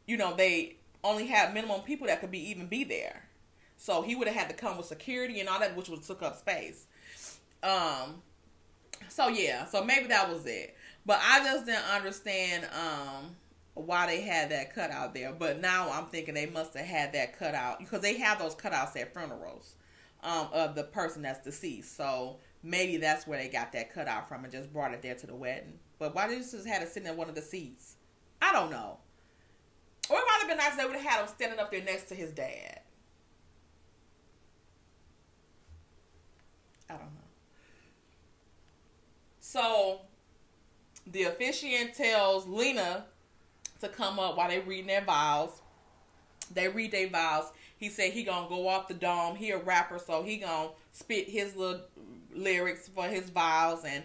they only had minimum people that could even be there. So he would have had to come with security and all that, which would took up space. So yeah, so maybe that was it. But I just didn't understand why they had that cutout there. But now I'm thinking they must have had that cutout because they have those cutouts at funerals of the person that's deceased. So maybe that's where they got that cutout from and just brought it there to the wedding. But why did they just have it sitting in one of the seats? I don't know. Or it might have been nice if they would have had him standing up there next to his dad. I don't know. So the officiant tells Lena to come up while they reading their vows. They read their vows. He said he gonna go off the dome. He a rapper, so he gonna spit his little lyrics for his vows. And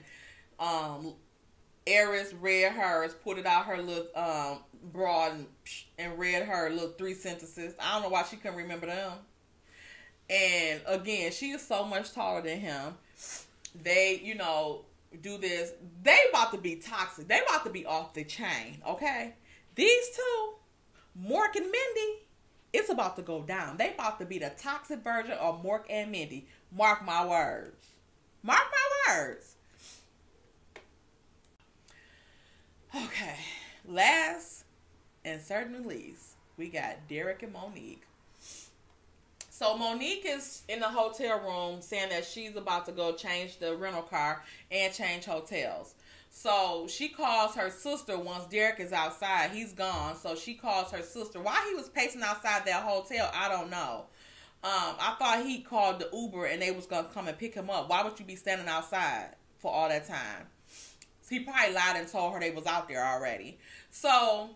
Eris read hers, put it out her little broad and read her little 3 sentences. I don't know why she couldn't remember them. And again, she is so much taller than him. They, do this. They about to be toxic. They about to be off the chain, okay? These two, Mork and Mindy, it's about to go down. They about to be the toxic version of Mork and Mindy. Mark my words. Mark my words. Okay. Last and certainly least, we got Derek and Monique. So Monique is in the hotel room saying that she's about to go change the rental car and change hotels. So she calls her sister once Derek is outside. He's gone. So she calls her sister. Why he was pacing outside that hotel, I don't know. I thought he called the Uber and they was going to come and pick him up. Why would you be standing outside for all that time? So he probably lied and told her they was out there already. So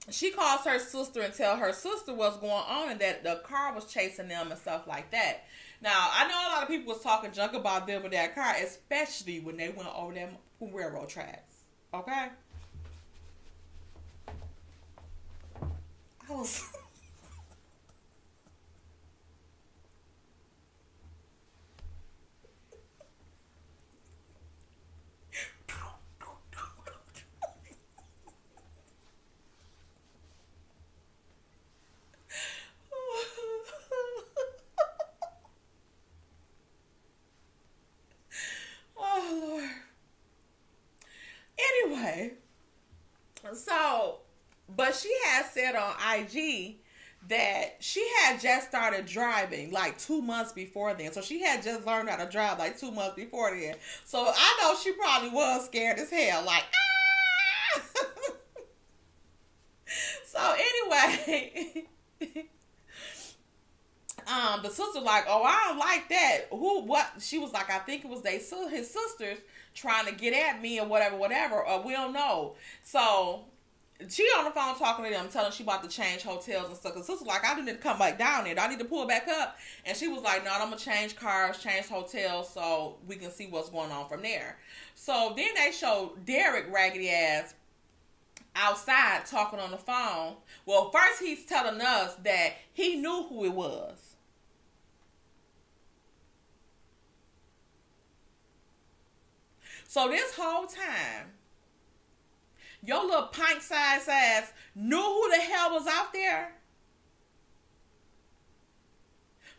she calls her sister and tell her sister what's going on and that the car was chasing them and stuff like that. Now, I know a lot of people was talking junk about them with that car, especially when they went over them railroad tracks. Okay? I was... So, but she had said on IG that she had just started driving like 2 months before then. So she had just learned how to drive like 2 months before then. So I know she probably was scared as hell. Like, ah! So anyway, the sister like, oh, I don't like that. What? She was like, I think it was his sisters trying to get at me or whatever, or we don't know. So she on the phone talking to them, telling she about to change hotels and stuff. Cause sister like, I need to come back down there. I need to pull back up. And she was like, no, I'm gonna change cars, change hotels, so we can see what's going on from there. So then they showed Derek raggedy ass outside talking on the phone. Well, first he's telling us that he knew who it was. So this whole time, your little pint-sized ass knew who the hell was out there.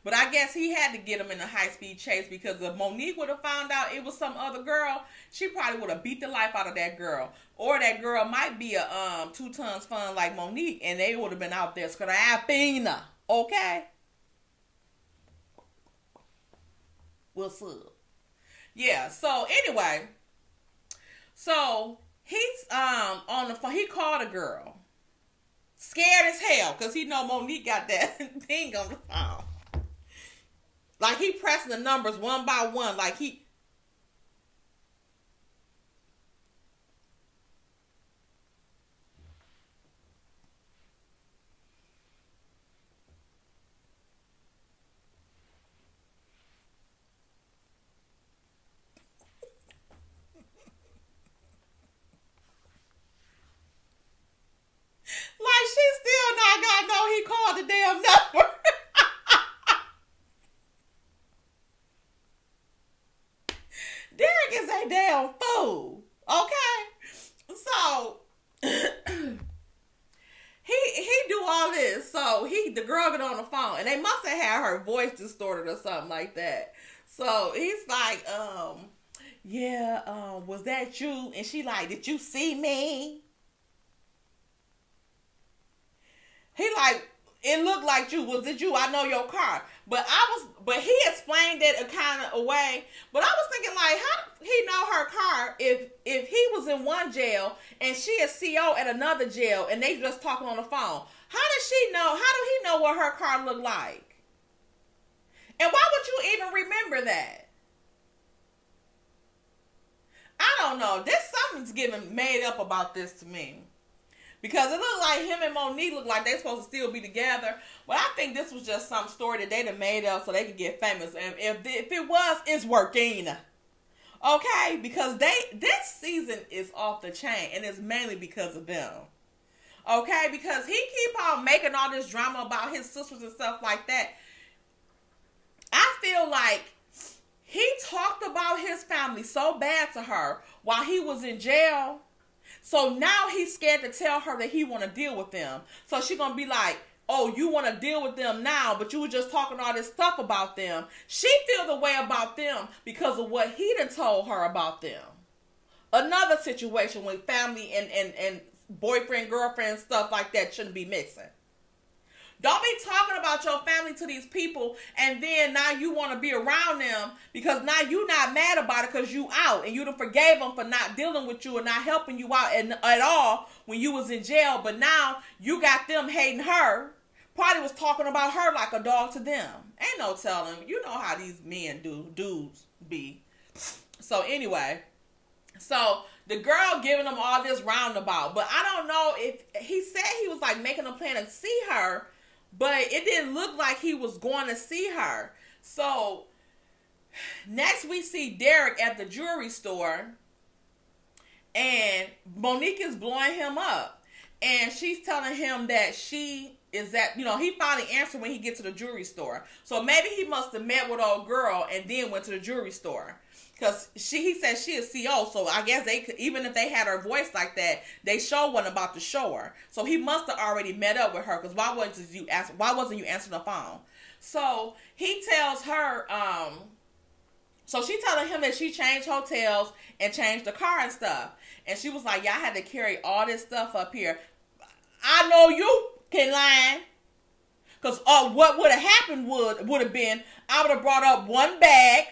But I guess he had to get him in a high-speed chase, because if Monique would have found out it was some other girl, she probably would have beat the life out of that girl. Or that girl might be a 2 tons fun like Monique, and they would have been out there scrapping. Okay? What's up? Yeah, so anyway. So he's on the phone. He called a girl. Scared as hell, because he know Monique got that thing on the phone. Like he pressing the numbers one by one. Like he... Like she still not got know he called the damn number. Derek is a damn fool. Okay? So he do all this. So the girl get on the phone, and they must have had her voice distorted or something like that. So he's like, yeah, was that you? And she like, did you see me? He like, it looked like you. Was it you? I know your car. But he explained it a kind of a way. But I was thinking like, how did he know her car if he was in one jail and she is CO at another jail and they just talking on the phone? How does she know? How do he know what her car looked like? And why would you even remember that? I don't know. Something's getting made up about this to me. Because it looked like him and Monique looked like they supposed to still be together. But I think this was just some story that they done made up so they could get famous. And if it was, it's working. Okay? Because this season is off the chain. And it's mainly because of them. Okay? Because he keep on making all this drama about his sisters and stuff like that. I feel like he talked about his family so bad to her while he was in jail. So now he's scared to tell her that he want to deal with them. So she going to be like, oh, you want to deal with them now, but you were just talking all this stuff about them. She feel the way about them because of what he done told her about them. Another situation with family and boyfriend, girlfriend, stuff like that shouldn't be mixing. Don't be talking about your family to these people and then now you want to be around them because now you not mad about it because you out and you done forgave them for not dealing with you and not helping you out at all when you was in jail. But now you got them hating her. Probably was talking about her like a dog to them. Ain't no telling. You know how these men dudes be. So anyway, so the girl giving them all this roundabout. But I don't know if he said he was like making a plan to see her. But it didn't look like he was going to see her. So, next we see Derek at the jewelry store. And Monique is blowing him up. And she's telling him that she is at, he finally answered when he gets to the jewelry store. So, maybe he must have met with old girl and then went to the jewelry store. Because he said she is CO, so I guess they could, even if they had her voice like that, they sure wasn't about to show her. So he must have already met up with her, because why wasn't you answering the phone? So he tells her, so she telling him that she changed hotels and changed the car and stuff. And she was like, yeah, I had to carry all this stuff up here. I know you can lie. Because what would have happened would have been, I would have brought up one bag,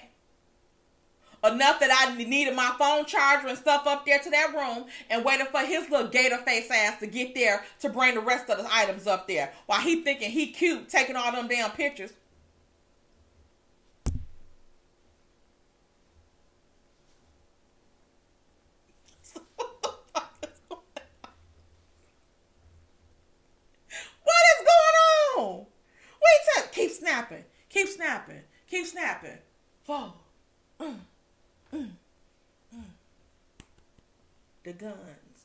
enough that I needed my phone charger and stuff up there to that room and waited for his little gator face ass to get there to bring the rest of the items up there while he thinking he cute taking all them damn pictures. What is going on? Keep snapping. Keep snapping. Keep snapping. Whoa. The guns.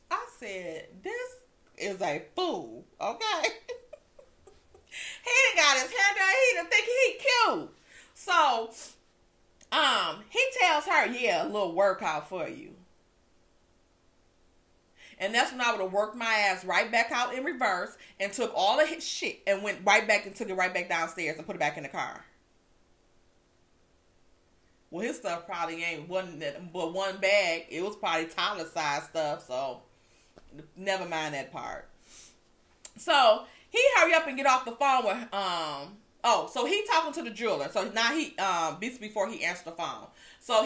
I said, this is a fool, okay? He done got his hair done. He done think he cute. So, he tells her, yeah, a little workout for you. And that's when I would have worked my ass right back out in reverse and took all of his shit and went right back and took it right back downstairs and put it back in the car. Well, his stuff probably wasn't but one bag. It was probably Tyler size stuff, so never mind that part. So he hurry up and get off the phone with so he talking to the jeweler. So now before he answered the phone. So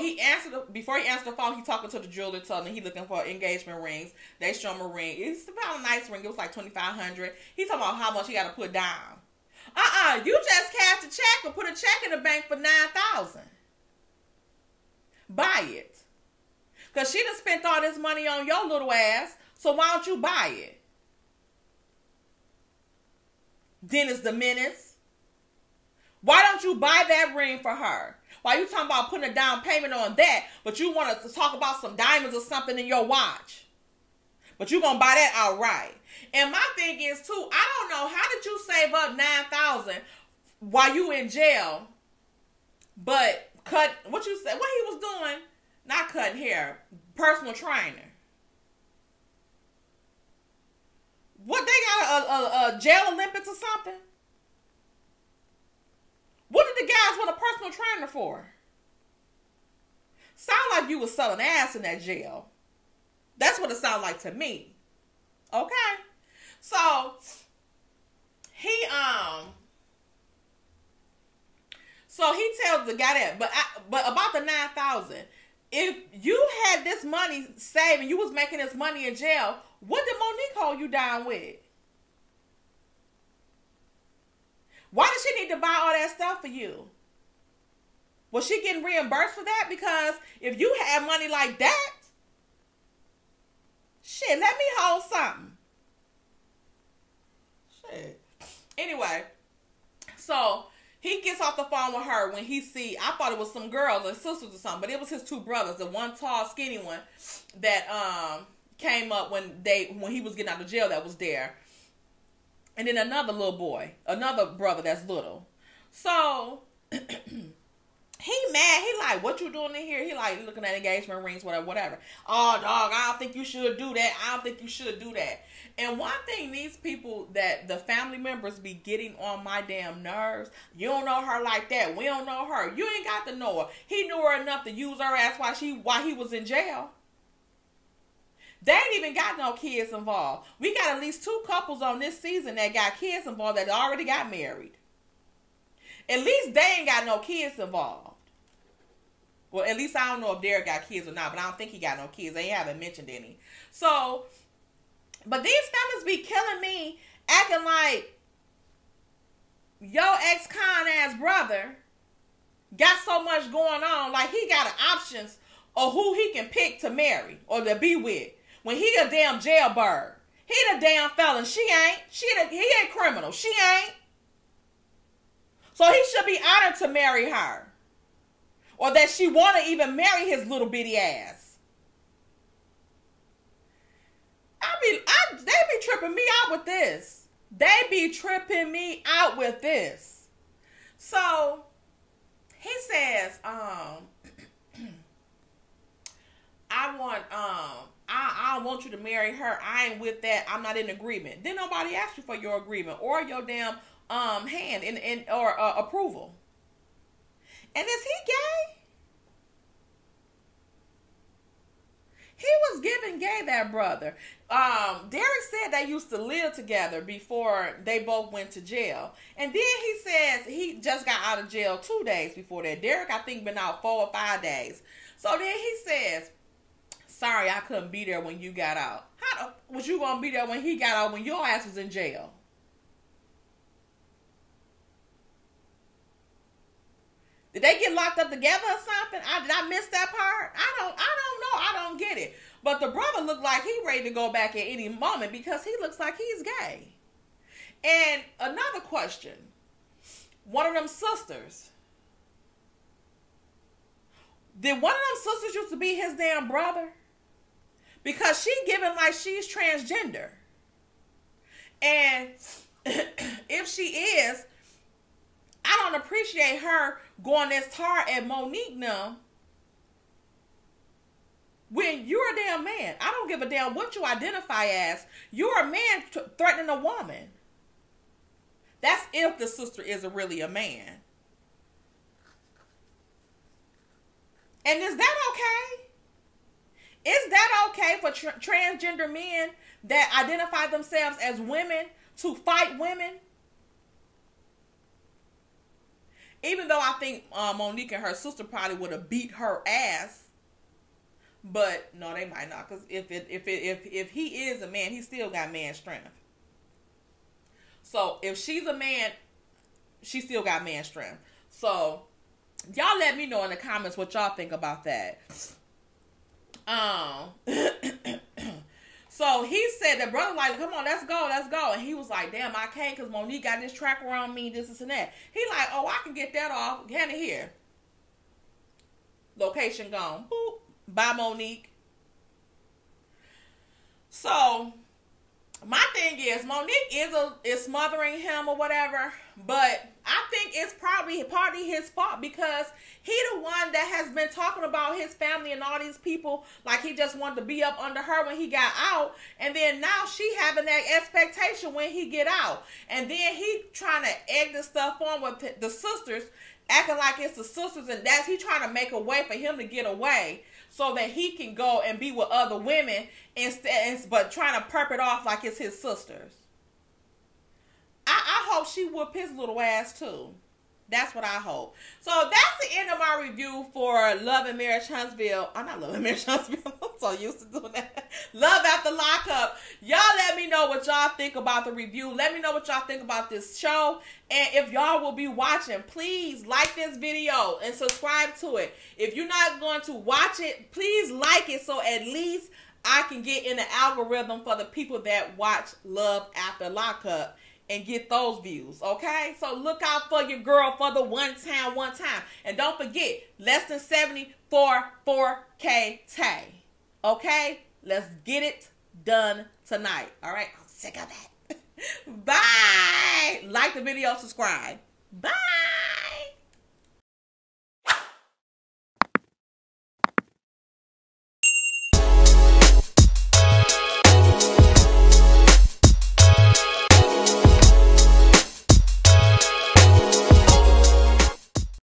before he answered the phone, he talking to the jeweler, telling him he looking for engagement rings. They show him a ring. It's about a nice ring. It was like $2,500. He talking about how much he got to put down. You just cashed a check or put a check in the bank for $9,000. Buy it. Because she done spent all this money on your little ass, so why don't you buy it? Dennis the Menace. Why don't you buy that ring for her? Why you talking about putting a down payment on that, but you want to talk about some diamonds or something in your watch? But you going to buy that outright. And my thing is, too, I don't know, how did you save up $9,000 while you in jail, but what he was doing, not cutting hair, personal trainer. What, they got a jail Olympics or something? What did the guys want a personal trainer for? Sound like you was selling ass in that jail. That's what it sounded like to me. Okay? So, he tells the guy that, but about the $9,000, if you had this money saved and you was making this money in jail, what did Monique hold you down with? Why did she need to buy all that stuff for you? Was she getting reimbursed for that? Because if you had money like that, shit, let me hold something. anyway, so he gets off the phone with her when he see, I thought it was some girls or sisters or something, but it was his two brothers, the one tall, skinny one that came up when he was getting out of jail that was there. And then another little boy, another brother that's little. So he mad. He like, what you doing in here? He like looking at engagement rings, whatever. Oh, dog, I don't think you should do that. I don't think you should do that. And one thing these people that the family members be getting on my damn nerves, you don't know her like that. We don't know her. You ain't got to know her. He knew her enough to use her ass while he was in jail. They ain't even got no kids involved. We got at least 2 couples on this season that got kids involved that already got married. At least they ain't got no kids involved. Well, at least I don't know if Derek got kids or not, but I don't think he got no kids. They haven't mentioned any. So, but these fellas be killing me, acting like your ex-con ass brother got so much going on, like he got options of who he can pick to marry or to be with. When he a damn jailbird. He the damn felon. She ain't. He ain't criminal. She ain't. So he should be honored to marry her. Or that she want to even marry his little bitty ass. They be tripping me out with this. They be tripping me out with this. So he says, I want you to marry her. I ain't with that. I'm not in agreement. Then nobody asked you for your agreement or your damn hand or approval. And is he gay? He was giving gay, that brother. Derek said they used to live together before they both went to jail. And then he says he just got out of jail 2 days before that. Derek, I think, been out 4 or 5 days. So then he says, sorry, I couldn't be there when you got out. How was you going to be there when he got out when your ass was in jail? Did they get locked up together or something? Did I miss that part? I don't know. I don't get it. But the brother looked like he ready to go back at any moment because he looks like he's gay. And another question. One of them sisters. Did one of them sisters used to be his damn brother? Because she giving like she's transgender. And if she is, I don't appreciate her going as hard at Monique now when you're a damn man. I don't give a damn what you identify as. You're a man threatening a woman. That's if the sister is really a man. And is that okay? Is that okay for transgender men that identify themselves as women to fight women? Even though I think Monique and her sister probably would have beat her ass. But no, they might not. Because if he is a man, he still got man strength. So if she's a man, she still got man strength. So y'all let me know in the comments what y'all think about that. So he said, the brother like, come on, let's go. And he was like, damn, I can't because Monique got this tracker on me, this and that. He like, oh, I can get that off. Hand it here. Location gone. Boop. Bye, Monique. So my thing is, Monique is smothering him or whatever, but I think it's probably partly his fault because he the one that has been talking about his family and all these people like he just wanted to be up under her when he got out, and then now she having that expectation when he get out, and then he trying to egg the stuff on with the sisters, acting like it's the sisters, and that's he trying to make a way for him to get away so that he can go and be with other women instead, but trying to perp it off like it's his sisters. I hope she whoop his little ass too. That's what I hope. So that's the end of my review for Love and Marriage Huntsville. I'm not Love and Marriage Huntsville. I'm so used to doing that. Love After Lockup. Y'all let me know what y'all think about the review. Let me know what y'all think about this show. And if y'all will be watching, please like this video and subscribe to it. If you're not going to watch it, please like it so at least I can get in the algorithm for the people that watch Love After Lockup. and get those views, okay? So look out for your girl for the one time. And don't forget, less than 74 4K Tay. Okay? Let's get it done tonight. All right? I'm sick of that. Bye. Like the video, subscribe. Bye.